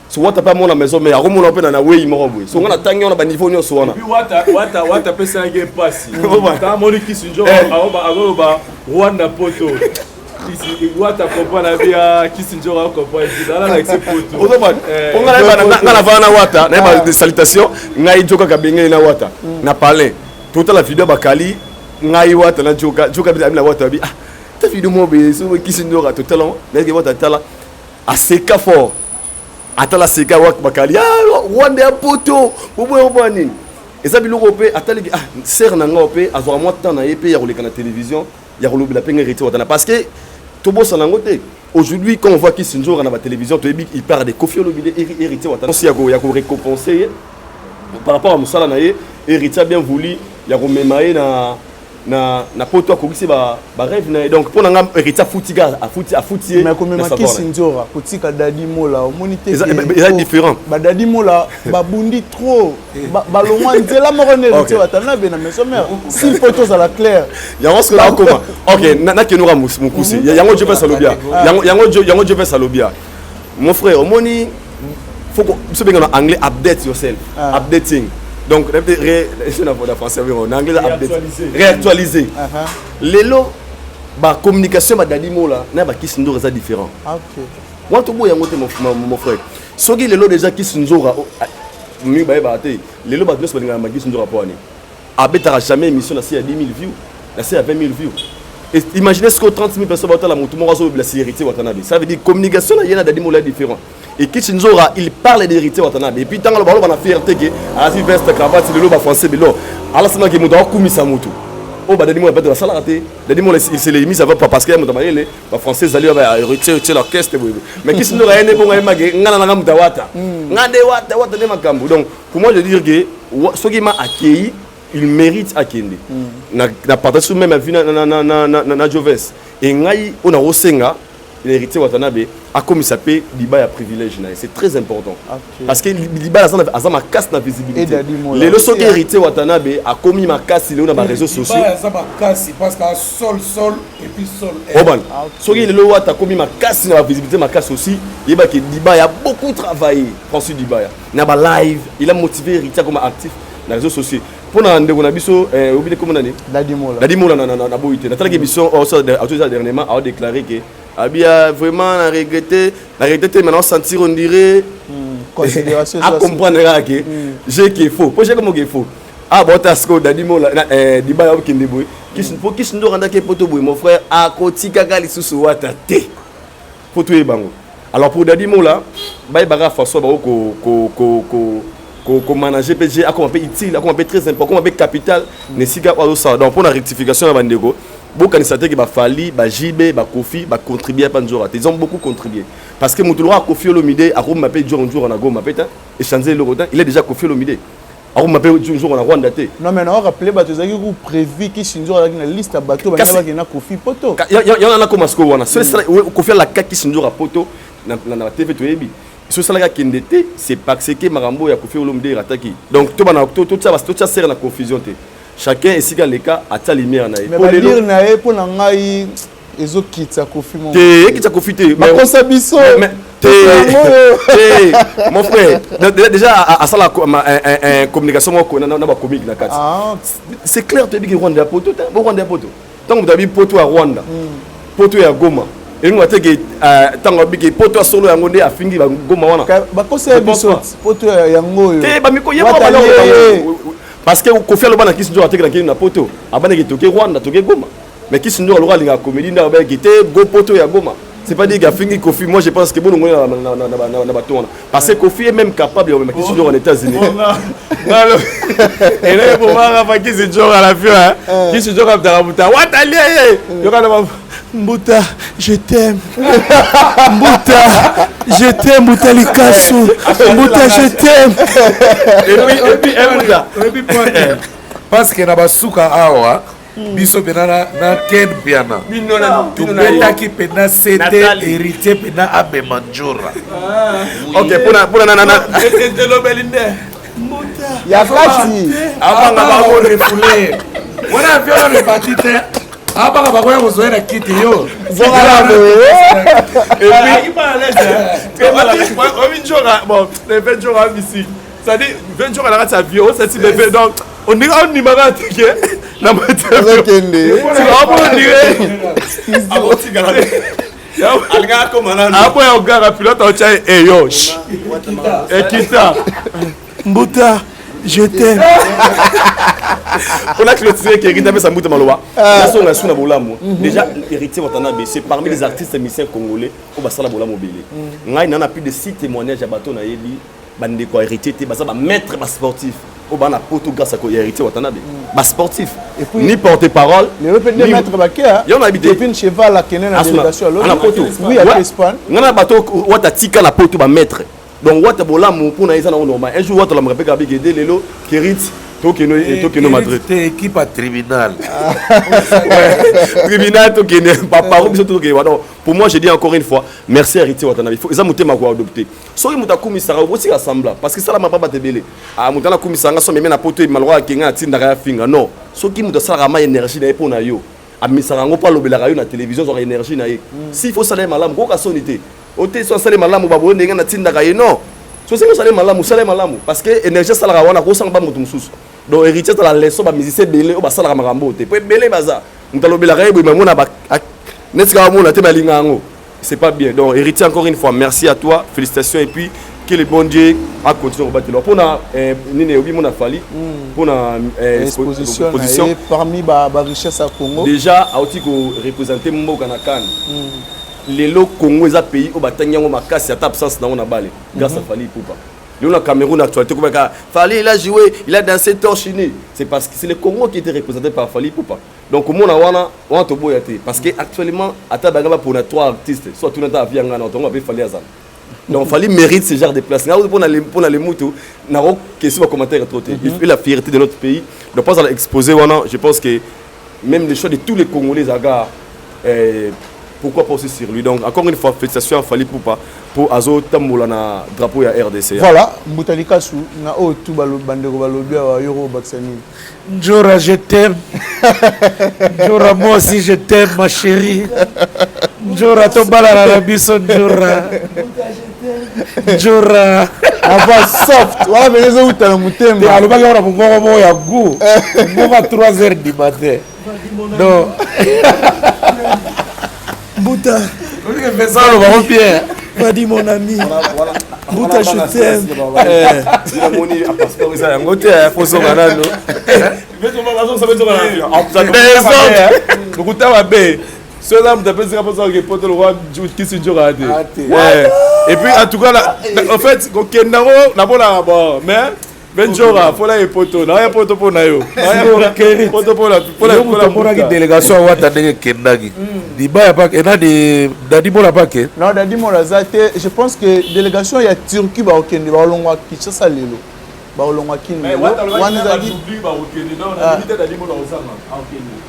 so wata pa mona maison mais akomona pe na wei morobwe so ngana tangi ona ba niveau nyonso wana puis wata pesa nge pasi ta moni Kisindora aoba Rwanda poto wata comprendre bien Kisindora comprendre dans la poto on ngana vana wata na ba de salutation ngai joka kabenge na wata na parler toute la vidéo bakali ngai wata na joka bi na wata bi ah ta vidéo mo be so Kisindora totalement mais que wata tala a seka fort atala seka wak bakali ah Rwanda poto bobo boni et ça biloko pe atali ah ser na ngope azwa moi temps na épée ya koleka na télévision ya kolobi la penga héritier wata parce que Tobo Sanangote. Aujourd'hui, quand on voit Kisindora dans la télévision, il parle de Kofi Olomide, héritier Watanabe. Il y a récompensé par rapport à Moussala Naye, héritier bien voulu, il y a remémoré na poto akokisi ba rêve na donc pour nga héritier foutiga a foutier mais comme Kisindora kotika Dadi Mola monité est différent ba Dadi Mola ba bundi trop ba longwa nzela moko ne héritier Watanabe na maison mère si poto ça la clair yango ce que là comment OK na kenura mukusi yango je vais salobia yango je vais salobia mon frère omoni faut que ce bien en anglais update yourself updating. Donc, c'est la français en anglais, réactualiser. Lelo, la communication avec Dadi Mola, Kisindora est différent. Moi, tout le monde mon frère. Ce qui est lelo déjà Kisindora, lelo, Kisindora pour année. Abetara jamais émission à 10 000 views, à 20 000 views. Imaginez ce que 30 000 personnes vont la moto, la héritier Watanabe. Ça veut dire communication, il y a Dadi Mola différent. Et Kisindora, il parle d'héritier Watanabe. Et puis, tant que le ballon a fierté que à la veste cravate, le lobe français, mais là, à la semaine qui m'a commis sa moto. Oh, bah, Dadi Mola pas de la salle ratée. Dadi Mola, il s'est mis, ça va pas parce qu'il y a les Français allaient héritier l'orchestre. Mais Kisindora, il est bon, il est wata. Donc, pour moi, je veux dire que ce qui m'a accueilli, il mérite Akende. Na partage même vie na Joves. Et ngai on a Rosenga l'héritier Watanabe a comme ça paie Liba a privilège c'est très important. Parce que Liba a ma casse na visibilité. Les leçons héritier Watanabe a commis ma casse il a ma réseaux sociaux. Liba a ma casse parce que sol et puis sol. Oban. So il le a commis ma casse na visibilité ma casse aussi. Liba que Liba a beaucoup travaillé François Liba. Na ba live, il a motivé héritier comme actif na réseaux sociaux. Pour na biso oublié comment on dit Dadi Mola na boité na telle émission dernièrement a déclaré que Abia vraiment a regretté maintenant sentir on dirait considération à comprendre que j'ai qui est faux pour j'ai comme qui est faux ah bon tasco Dadi Mola diba ya kende boy pour qui ndo randa ke poto boy mon frère a kotika kali susu wata te poto e bango alors pour Dadi Mola bay baga faso ba ko ko manager PG a comme un peu utile, comme un peu très important, comme un peu capital ne siga ozo ça. Donc pour la rectification na bandeko, beaucoup de santé qui va Fali, ba JB, ba Kofi, ba contribuer pas jour. Ils ont beaucoup contribué parce que Moutouloa Kofi Olomide a comme m'appelle jour en jour en ago m'appelle et changer le rotin, il est déjà Kofi Olomide. Alors m'appelle jour en Rwanda té. Non mais on rappeler bateau ça qui prévu qui Shinzo avec la liste à bateau ba qui na Kofi poto. Il y en a comme Asko wana. C'est ça Kofi la kaki Shinzo à poto na TV to yebi. Ce salaire qui est c'est parce que Marambo a Kofi Olomide attaqué. Donc tout ça sert na confusion té. Chacun ici dans les cas a ta lumière na. Mais pour dire na e pour ngai ezo kitsa Kofi mon. Té kitsa Kofi té. Mais konsabiso. Mon frère, déjà à ça la communication na ba comique na kati. C'est clair tu dis que Rwanda poto, Rwanda poto. Tant que tu as vu poto à Rwanda. Poto ya Goma. Et nous avons dit que biki poto solo ya ngonde afingi ba Goma wana. Ba kosa biso poto ya ngo yo. Ba miko ya ba parce que Kofi Olomide qui s'njo attaquer na poto. Abana ki toke Rwanda, toke Goma. Mais qui s'njo alora linga comédie na ba ki te go poto ya Goma. C'est pas dire qu'il a fini Kofi. Moi je pense que bon on na bateau parce que Kofi est même capable de qui s'njo en États-Unis. Et là pour voir pas qui s'njo à la fin qui s'njo comme Tarabuta. What allié. Mbuta, je t'aime. Mbuta, je t'aime, Mbuta Likasu. Mbuta, je t'aime. Et puis, parce que na basuka awa, biso pena na ken piana. Tubetaki pena sete héritier pena abe manjura. Ok, pour na. Mbuta. Ya kati. Abanga ba ko refoulé. Wana viola le patite. Abanga ba ko ya kozoya na kiti yo. Voilà. Et puis il parle là. On joue bon, les 20 jours à ici. Ça dit 20 jours à la avion, ça dit bébé donc on dirait un numéro attaqué. Na matériel. C'est vraiment dire. Aboti galade. Alga comme on a. Après on garde pilote on tient et yo. Et kita. Mbuta, je t'aime. On a clôturé que Rita Bessa Mbuta Maloba. On a suna bolamu. Déjà héritier Watanabe, c'est parmi les artistes musiciens congolais au Basala Bolamu Belé. Ngai nana plus de 6 témoignages à bateau na yebi bande ko héritier te basa ba maître ba sportif. Au bana poto grâce à ko héritier Watanabe. Ba sportif. Ni porte-parole. Le repère maître Bakia. Il y en a habité. Depuis une cheval à Kenya na délégation à poto. Oui, à Espagne. Nana bateau wata tika la poto ba maître. Donc wata bolamu pour na isa na normal. Un jour wata la me rappelle gabi gede lelo Kerit Tokeno Madrid. C'était équipe à tribunal. Tribunal Tokeno. Pour moi, je dis encore une fois, merci à Héritier Watanabe. Ils ont monté ma voix adoptée. Soit ils ont commis aussi rassemblant. Parce que ça, la m'a pas tébélé. Ah, ils ont commis ça, ils ont mis un poteau, ils ont mis un tinda finga. Non. Soit ils ont ça, la énergie pour na yo. Ah, mais ça n'a pas l'obéla rayon la télévision, sur énergie na yo. S'il faut saler malam, quoi sonité. Oté soit saler malam ou babou n'enga na tinda rayon. Non. Soit c'est saler malam ou saler malam. Parce que énergie ça la rawana, quoi ça n'a pas mon sous. Donc héritier de la leçon ba musicien belé o ba sala marambo te po belé baza ntalo belaka ebo mais mona ba netika mona te balinga ngo c'est pas bien. Donc héritier encore une fois merci à toi, félicitations et puis que le bon Dieu a continué à battre pour na nini obi mona fali pour na exposition parmi ba richesse à Congo déjà a aussi ko représenter mboka na kan lelo Congo est un pays au batanya ngo makasi ata absence na ona bale grâce à Fali Poupa. Le Cameroun actualité comme Fali il a joué, il a dansé torchiné. C'est parce que c'est le Congo qui était représenté par Fali Poupa. Donc comment on a tobo yate parce que actuellement ata bagaba pour na 3 artistes soit tout nata avianga na tongo avec Fali Azan. Donc Fali mérite ce genre de place. Nga pour les motos na ro question commentaire troté. Il fait la fierté de notre pays. Donc pas à l'exposer wana, je pense que même les choix de tous les Congolais zaga pourquoi pas aussi sur lui. Donc encore une fois félicitations à Fali Poupa pour Azo Tamoula na drapeau ya RDC. Voilà, Mbuta Likasu na o tout bandeko balobi wa Yoro Baksani. Njora je t'aime. Njora moi aussi je t'aime ma chérie. Njora to balala la biso Njora. Njora. Ava soft. Wala benezo utana mutemba. Ya alobaki ora mungongo mo ya gu. Mungongo à 3h du matin. Non. Mbuta. On dit que fait ça le baron Pierre. Vas-y mon ami. Mbuta je t'aime. Il a moni à passeport ça ngote faut so banano. Veto mabazo ça veut dire on ça va bé. Cela me tapé ça pour ça que poto le roi qui se dira et puis en tout cas là en fait kokendaro na bona bon mais Benjora, faut la poto, na poto pour na yo. Poto pour la délégation Wata ndenge kendagi. Diba pas et na de Dadi Mola pas que. Non, Dadi Mola zate, je pense que délégation il y a Turquie ba okende ba longwa Kinshasa lelo. Ba longwa Kinshasa. Mais Wata wana zaki ba okende non, na limite Dadi Mola osama. Okende.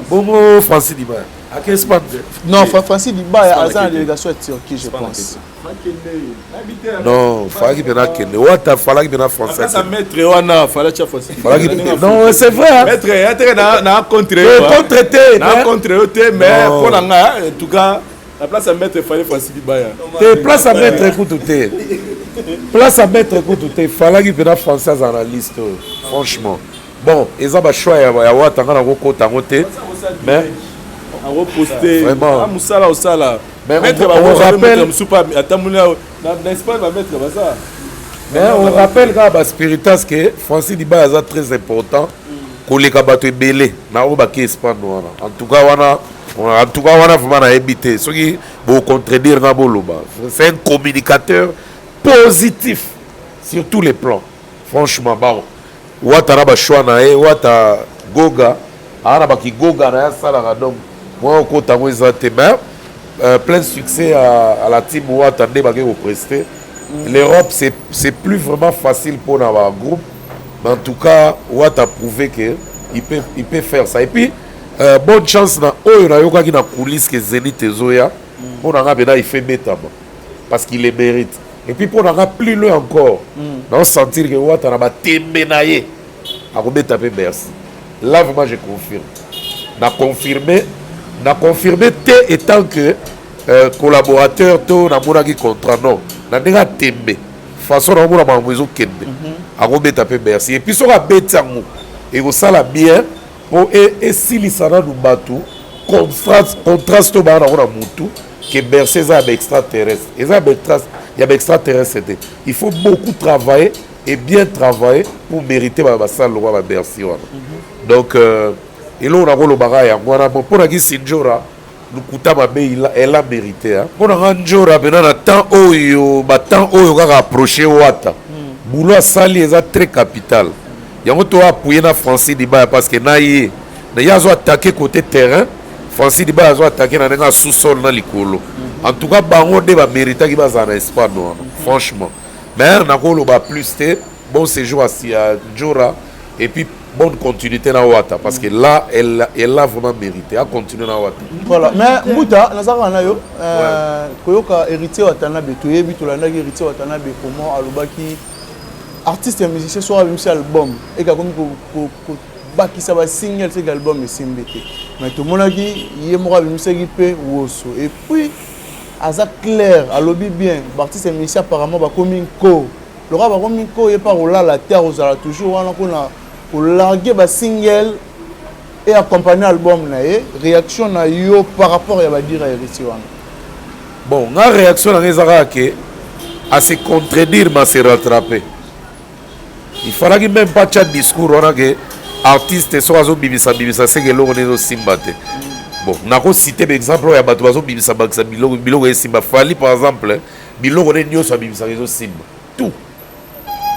Bongo Francis Diba. À quel spot? Non, Francis Diba a la délégation à Turquie, je pense. Non, fallait qu'il kende. Wata fallait qu'il français. Ça maître wana fallait cha Francis. Non, c'est vrai. Maître, na contre. Contre-traité. Na contre-traité, mais pour la en tout cas, la place à maître fallait Francis Diba. Place à maître écoute tout. Place à maître écoute tout. Fallait qu'il vienne français dans la liste. Franchement. Bon, ils ont choix ya Wata ngana ko kota ngote. Mais à reposter. Vraiment. Musala au sala. Mais on rappelle n'Espagne va mettre ça. Mais on rappelle que Spiritas que Francis Diba est très important pour les cabatos belé na obaki Espagne en tout cas wana vraiment na habité ce qui pour contredire na boloba c'est un communicateur positif sur tous les plans franchement bon Wata na ba choix na Wata Goga ana ba ki Goga na sala donc moi ko tango ezate mais plein de succès à la team Wata nde ba ko prester. L'Europe c'est plus vraiment facile pour notre groupe mais en tout cas Wata a prouvé que il peut faire ça et puis bonne chance na oyo na yoka ki na coulisse que Zenith Ezoya pour nga bena il fait métama parce qu'il les mérite et puis pour nga plus loin encore on sentir que Wata na ba tembenaye a commettre peu merci là vraiment je confirme na confirmé étant que collaborateur to na monaki contrat non na ndenge tembe façon na mona mamozo kende akobeta pe merci et puis soka betango et kosala bien po esilisana nu bato contraste to bana na mutu que bercer eza ya extraterrestre eza ya extraterrestre c'était il faut beaucoup travailler et bien travailler pour mériter basala lokwa ba bercer wana donc elo na kolobaka yango wana mpona ki Sinjora lukuta mabe elle a mérité hein pour Njora bena na temps oyo kaka approcher Wata boulot asali eza très capital yango to appuyer na Francis Diba parce que na yazo attaquer côté terrain Francis Diba yazo attaquer na nga sous-sol na likolo en tout cas bango de ba mériter ki baza na Espagne franchement mais na koloba plus te bon séjour à Njora et puis bonne continuité na Wata parce que là elle a vraiment mérité à continuer na Wata. Voilà mais Mouta nazaka na yo koyoka héritier Watanabe toyebi tolanda héritier Watanabe comment alobaki artiste et musicien soit même album et ka komi ko bakisa ba single cet album esimbete mais tout monaki yemora bimisaki pe woso et puis aza clair alobi bien artiste et musicien apparemment ba komi ko le roi ba komi ko et par là la terre aux ala toujours wana kona pour larguer ba single et accompagner l'album na réaction na yo par rapport à ba dire héritier wana bon la réaction na ezaka que à se contredire mais se rattraper il fallait que même pas chat discours on a que artiste so azo bibisa c'est que longo nezo simbate bon nako citer par exemple ya bato bazo bibisa bakisa biloko e simba fali par exemple biloko ne nyoso bibisa ezo simba tout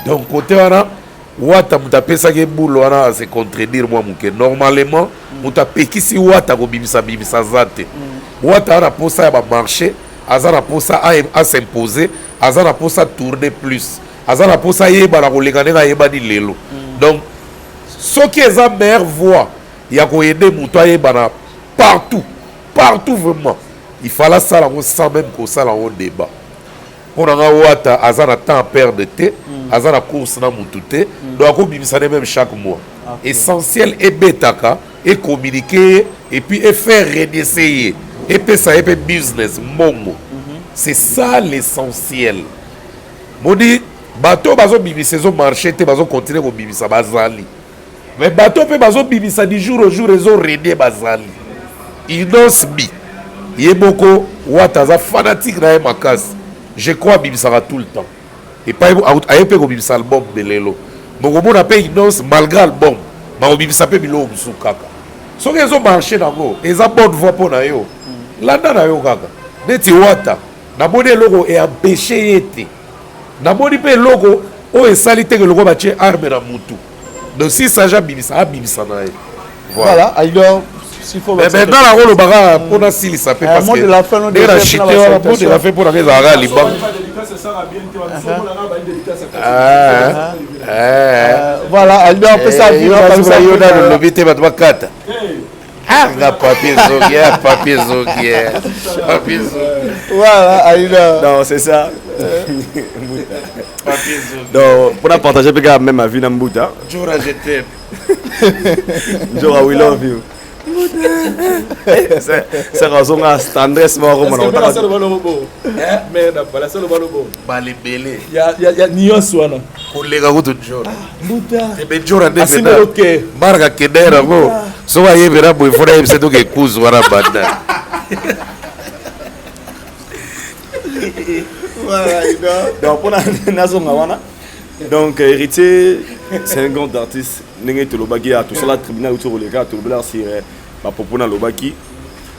donc côté wana Wata muta pesa ke boulot wana se contredire moi muke normalement muta pekisi Wata ko bibisa zate Wata na posa ya ba marché azana posa à s'imposer azana posa tourner plus azana posa yeba na koleka ndenga yeba ni lelo donc ce qui est la meilleure voie il y a ko aider muto yeba na partout vraiment il fallait ça là sans même que ça là on débat pour nga Wata azana temps à perdre te azana course na mutu te donc akobimisa même chaque mois essentiel et betaka et communiquer et puis et faire renaître et puis ça et puis business momo c'est ça l'essentiel modi bato bazo bimisa zo marché te bazo continuer ko bimisa bazali mais bato pe bazo bimisa du jour au jour ezo renier bazali inosbi yeboko Wata za fanatique na makasi je crois bimisa tout le temps et pas aye pe ko bimisa album de lelo bongo mona pe inos malgré album ma ko bimisa pe bilo musukaka soki ezo marché nango eza bonne voix pour na yo landa na yo kaka neti Wata na moni eloko e empêché yete na moni pe eloko oyo esali te ke loko batie arme na mutu donc si saja abimisa na ye Voilà, alors, s'il faut... mais maintenant la rôle baka mpona silisa pe parce que ndenge na chite wana mpo de la fait mpona kezalaka libanga voilà, alors, on peut ça vivre comme ça. yo na lolobi te bato bakata nga papier zogie Voilà, alors... Non, c'est ça. Donc, pour partager même ma vie dans Mbouta. Jura, je t'aime. Jura, we love you. C'est raison à tendresse mort comme on a ça le balobo. Merde, pas ça le balobo. Balibele. Il y a nios wana. Kolega ko Jura. Mbouta. Te Jura de Asina OK. Marga kedera go. So wa yebera boy fora yebse to ke kuzu wana banda. Voilà, donc pour donc héritier c'est un grand artiste n'engé te lobaki à tout cela tribunal autour les gars tout le sur ma popona lobaki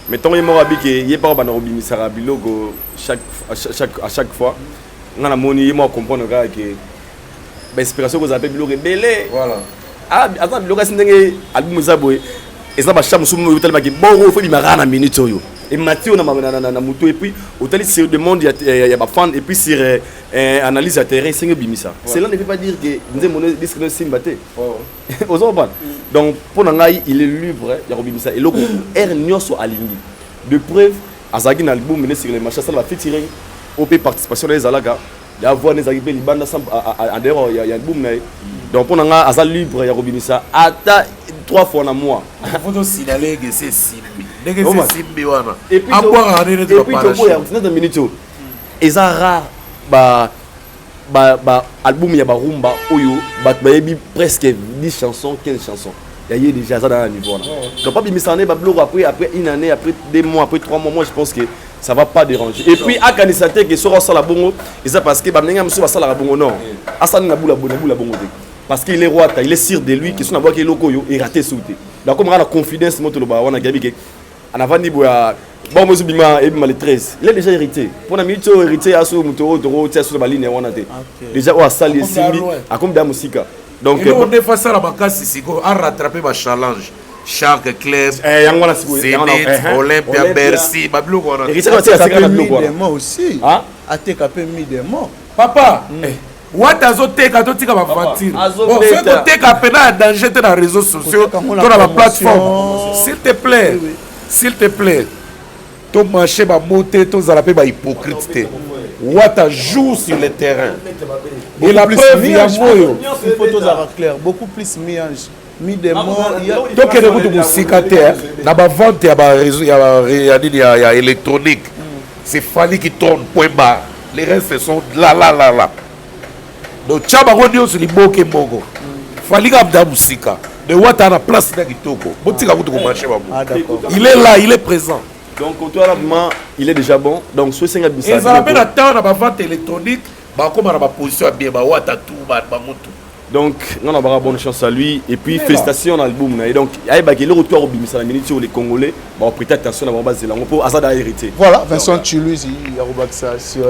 mais tant il m'a dit que il pas bana robimi sarabilo go à chaque fois on a moni moi comprendre que bah inspiration que vous appelez bilo rebelle voilà ah attends bilo kasi n'engé album zaboy et ça ba chamu sumu tellement que bon faut bimara na minute yo et Mathieu na muto et puis au tel sur demande il y a ba fan et puis sur analyse à terrain c'est bimisa cela ne veut pas dire que nous mon disque de simbaté aux autres donc pour ngai il est libre il y a bimisa et le air nyoso aligné de preuve azagi na album mené sur les marchés ça va featuring op participation des alaga il y a voir les agibé libanda en dehors il y a album donc pour ngai azal libre il y a bimisa ata 3 fois dans mois faut aussi d'aller que c'est simbi et puis eza rare album ya barumba oyo bayebi presque 10 chansons 15 chansons il y a déjà ça dans le niveau là donc pas bimisa ne ba bloc après une année après 2 mois après 3 mois moi je pense que ça va pas déranger et puis à kanisate que sera ça la bongo et ça parce que ba menga musu ba ça la bongo non asani na bula bongo parce qu'il est roi il est sûr de lui qui sont avoir que lokoyo et raté sauté donc comme on a confiance moto lo ba wana gabi que en avant ni boya bon moi bima et bima le 13 il est déjà hérité pour na mito hérité aso mutoro toro tia sur baline wana te déjà o asali simbi a comme da musika donc on est face à la bakasi siko a rattraper ba challenge Shark Club yango na siko Olympia Bercy bablu ko na hérité ça moi aussi ah ateka pe mi de moi papa wata azoteka totika bavatire soki koteka pena ya danger te na réseaux sociaux to na baplateforme s'il te plaît tomarché bamo te tozala mpe bahypocrite te wata joue sur le terrain et la preuve yango oyo beaucoup plus miange mi de mo tokende kutu mosika te na bavente ya électronique c'est fali qui tourne point bas les restes sont là donc tya bango nyonso liboke moko falika abda musika de wata na place na kitoko botika kutu komarché bamo il est là il est présent donc autoralement il est déjà bon donc so senga bisa ezala mpe na ntango na bavente électronique bakóma na baposition ya bien bawata tu bamutu donc on a bonne chance à lui et puis félicitations dans l'album et donc il y a le retour au bimisa la minute sur les Congolais on prêter attention à la base de langue pour Azada hérité voilà Vincent Toulouse il y a Robaxa sur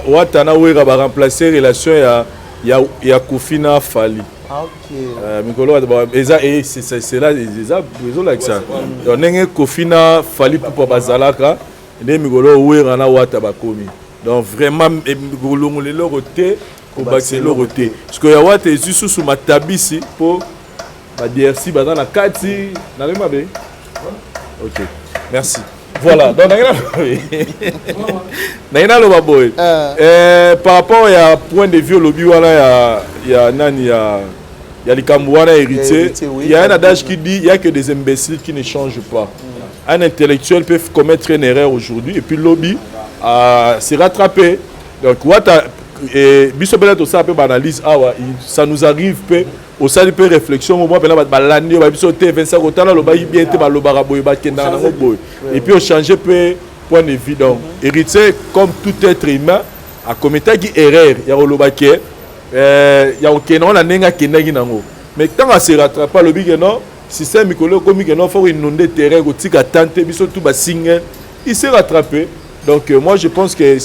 wata na wera ba remplacer relation ya Kofina Fali OK mikolo eza et c'est là eza besoin like ça donc nenge Kofina Fali pour bazalaka ne mikolo wera na wata bakomi donc vraiment mikolo ngolelo roté au Barcelone roté parce que ya wata esusu sous matabisi pour ba DRC ba dans la kati na le mabe OK merci voilà donc naina lo baboy par rapport à point de vue lobby wala ya nani ya likambo wana héritier il y a un adage qui dit il y a que des imbéciles qui ne changent pas un intellectuel peut commettre une erreur aujourd'hui et puis lobby se rattraper donc wata et biso peut-être ça peut analyse ça nous arrive peu au sein peu réflexion moi peut balandi ba biso te 25 otala lo ba bien te ba lo baraboy ba kenda na boy et puis on changer peu point de vue donc héritier comme tout être humain a commettre qui erreur ya lo ba ke ya okena na nenga kenaki nango mais tant à se rattraper lo bi que non système mikolo comme que non faut inonder terrain ko tika tante biso tout ba signe il s'est rattrapé donc moi je pense que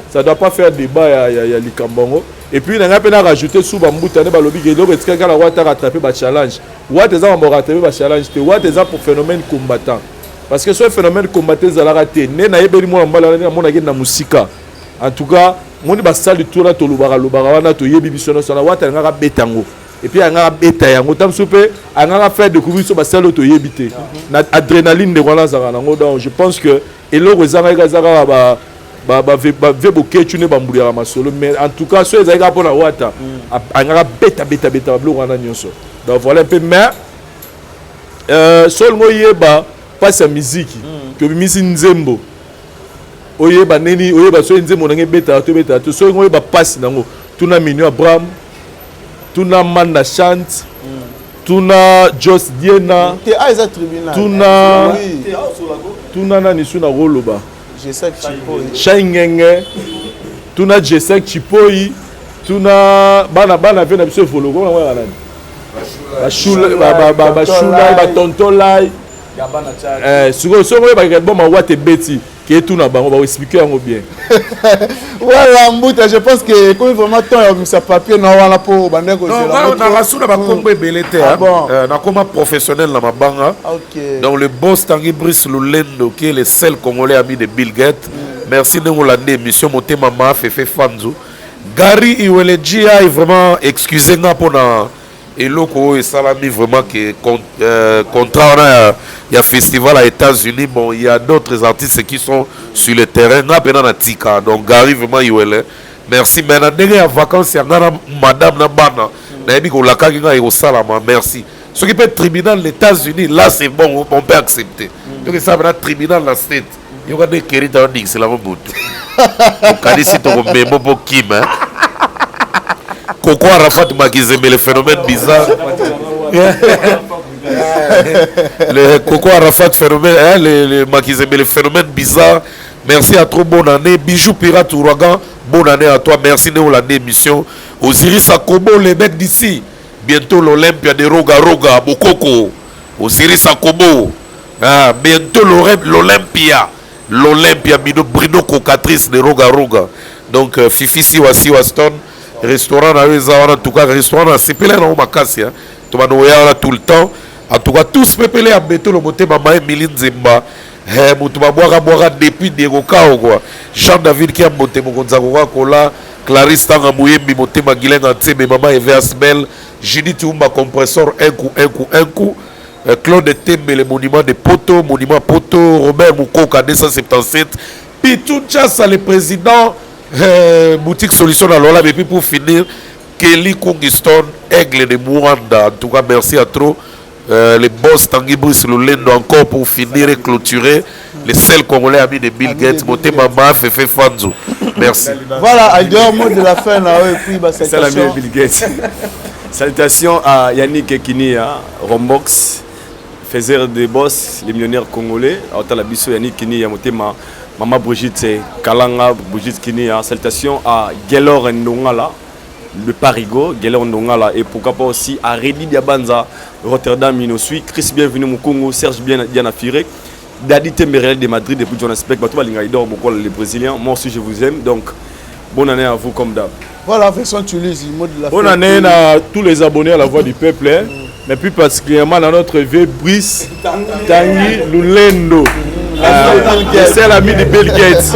ça doit pas faire débat il y a Likambongo et puis nanga pe na rajouter sous bambuta ne balobi ke donc etika kala wata rattraper ba challenge wata za ba rattraper ba challenge te wata za pour phénomène combattant parce que ce phénomène combattant za la raté ne na yebeli mo mbala na mona na musika en tout cas moni ba salle tour na to lubara wana to yebi bisono sana wata nga betango et puis nga beta yango tam soupe nga faire découvrir so ba salle to yebité na adrénaline de wana za na donc je pense que et le rezanga gazara ba vebo ketune bambuli ya masolo mais en tout cas so ezaka pona wata nga beta blo wana nyonso donc voilà un peu mais sol moyeba passe ya musique que misi nzembo oyeba neni oyeba so nzembo nange beta to so moyeba passe nango tuna Minio Abraham tuna Manda chante tuna Jos Diena tuna nani suna roloba Shaingenge tuna Jesek Chipoi tuna bana vena biso volo ko ngwa nani ba shula ba tontolai suko soko ba ke bon ma wate beti qui est tout na bango ba expliquer yango bien voilà mbuta je pense que comme vraiment temps ya misa papier na wana po bande ko non na rasula ba kombe belete na koma professionnel na mabanga donc le boss Tanguy Brice Lulendo qui est le seul congolais ami de Bill Gates merci de l'année émission motema ma fefe fanzu Gary Iwelejia est vraiment excusez nga pona et loko et salami vraiment que contrat il y a festival aux États-Unis bon il y a d'autres artistes qui sont sur le terrain na pena na tika donc Gary vraiment Iwele merci mais na ndenge ya vacances ya ngana madame na bana na ebi ko lakaki nga e salama merci ce qui peut être tribunal les États-Unis là c'est bon on peut accepter donc ça va tribunal la state il y aura des kérita on dit c'est la bonne quand ici to memo bo kim Coco Arafat Makizembe le phénomène bizarre le Coco Arafat phénomène le Makizembe le phénomène bizarre merci à trop bonne année Bijou Pirate Ouragan bonne année à toi merci de l'année émission Osiris Akobo les mecs d'ici bientôt l'Olympia de Roga Roga Bokoko Osiris Akobo bientôt l'Olympia Mino Brino Cocatrice de Roga Roga donc Fifi Siwa Stone restaurant en tout cas restaurant c'est pelé dans makasi to banoya tout le temps en tout cas tous pepele à beto le moté mama Emilie Nzemba mutu boira depuis Degoka quoi Jean David qui a monté mokonza kola Clarisse Tanga Muyembi moté Magilenga Tsebe mama Eve Asbel Judith Umba compresseur un coup Claude Tembe le monument de Poto monument Poto Robert Mukoka 277 Pitou Chassa le président boutique solution à Lola et puis pour finir Kelly Kungiston Aigle de Mouranda en tout cas merci à trop les boss Tanguy Brice Lulendo encore pour finir et clôturer les seuls congolais amis de Bill Gates Moté Mama Fefe Fanzo merci voilà à deux mots de la fin là et puis bah c'est l'ami de Bill Gates salutations à Yannick Ekinia Rombox faiseur de boss les millionnaires congolais à la biso Yannick Ekinia Moté Maman Brigitte Kalanga, Brigitte Kini, salutations à Gelor Ndongala, le Parigo, Gelor Ndongala, et pourquoi pas aussi à Redi Diabanza, Rotterdam, Inosui, Chris Bienvenu Mukongo, Serge Diana Firek, Dadi Temberel de Madrid, depuis John Aspect, Batou Balingaïdor, beaucoup les Brésiliens, moi aussi je vous aime, donc bonne année à vous comme d'hab. Voilà, version Tulise, mot de la bonne année à tous les abonnés à la Voix du Peuple, mais plus particulièrement à notre vieux Brice Tanguy Lulendo. C'est l'ami de Bill Gates.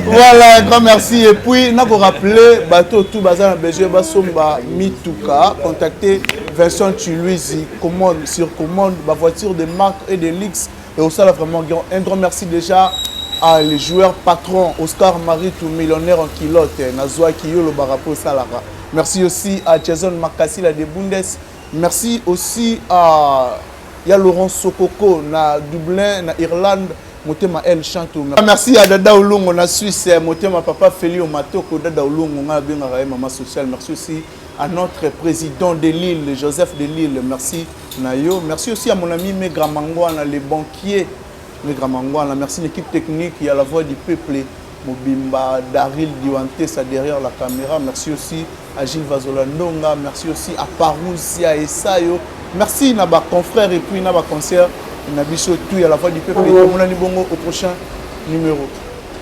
Voilà, un grand merci. Et puis, nous avons rappelé, bateau tout bazar BG Basomba Mituka, contactez Vincent Tuluisi, commande sur commande, ma voiture de marque et de luxe. Et au ça, vraiment, un grand merci déjà à les joueurs patrons, Oscar Marie, tout millionnaire en kilote, Nazoa Kiyo, le Barapo Salara. Merci aussi à Jason Makassi, la de Bundes. Merci aussi à Laurent Sokoko, na Dublin, na Irlande. Motema El Chantou. Merci à Dada Oulungo na Suisse, Motema Papa Félio Matoko, Dada Oulungo, Maman Social. Merci aussi à notre président de Lille, Joseph de Lille. Merci Nayo. Merci aussi à mon ami Megra Mangwana, les banquiers. Megra Mangwana. Merci à l'équipe technique et à la Voix du Peuple. Mobimba, Daryl Diwante, ça derrière la caméra. Merci aussi à Gilles Vazolandonga. Merci aussi à Parousia et Sayo. Merci à nos confrères et puis à nos concert. Nabiso tout à la Voix du Peuple. Et comme on a dit bongo au prochain numéro.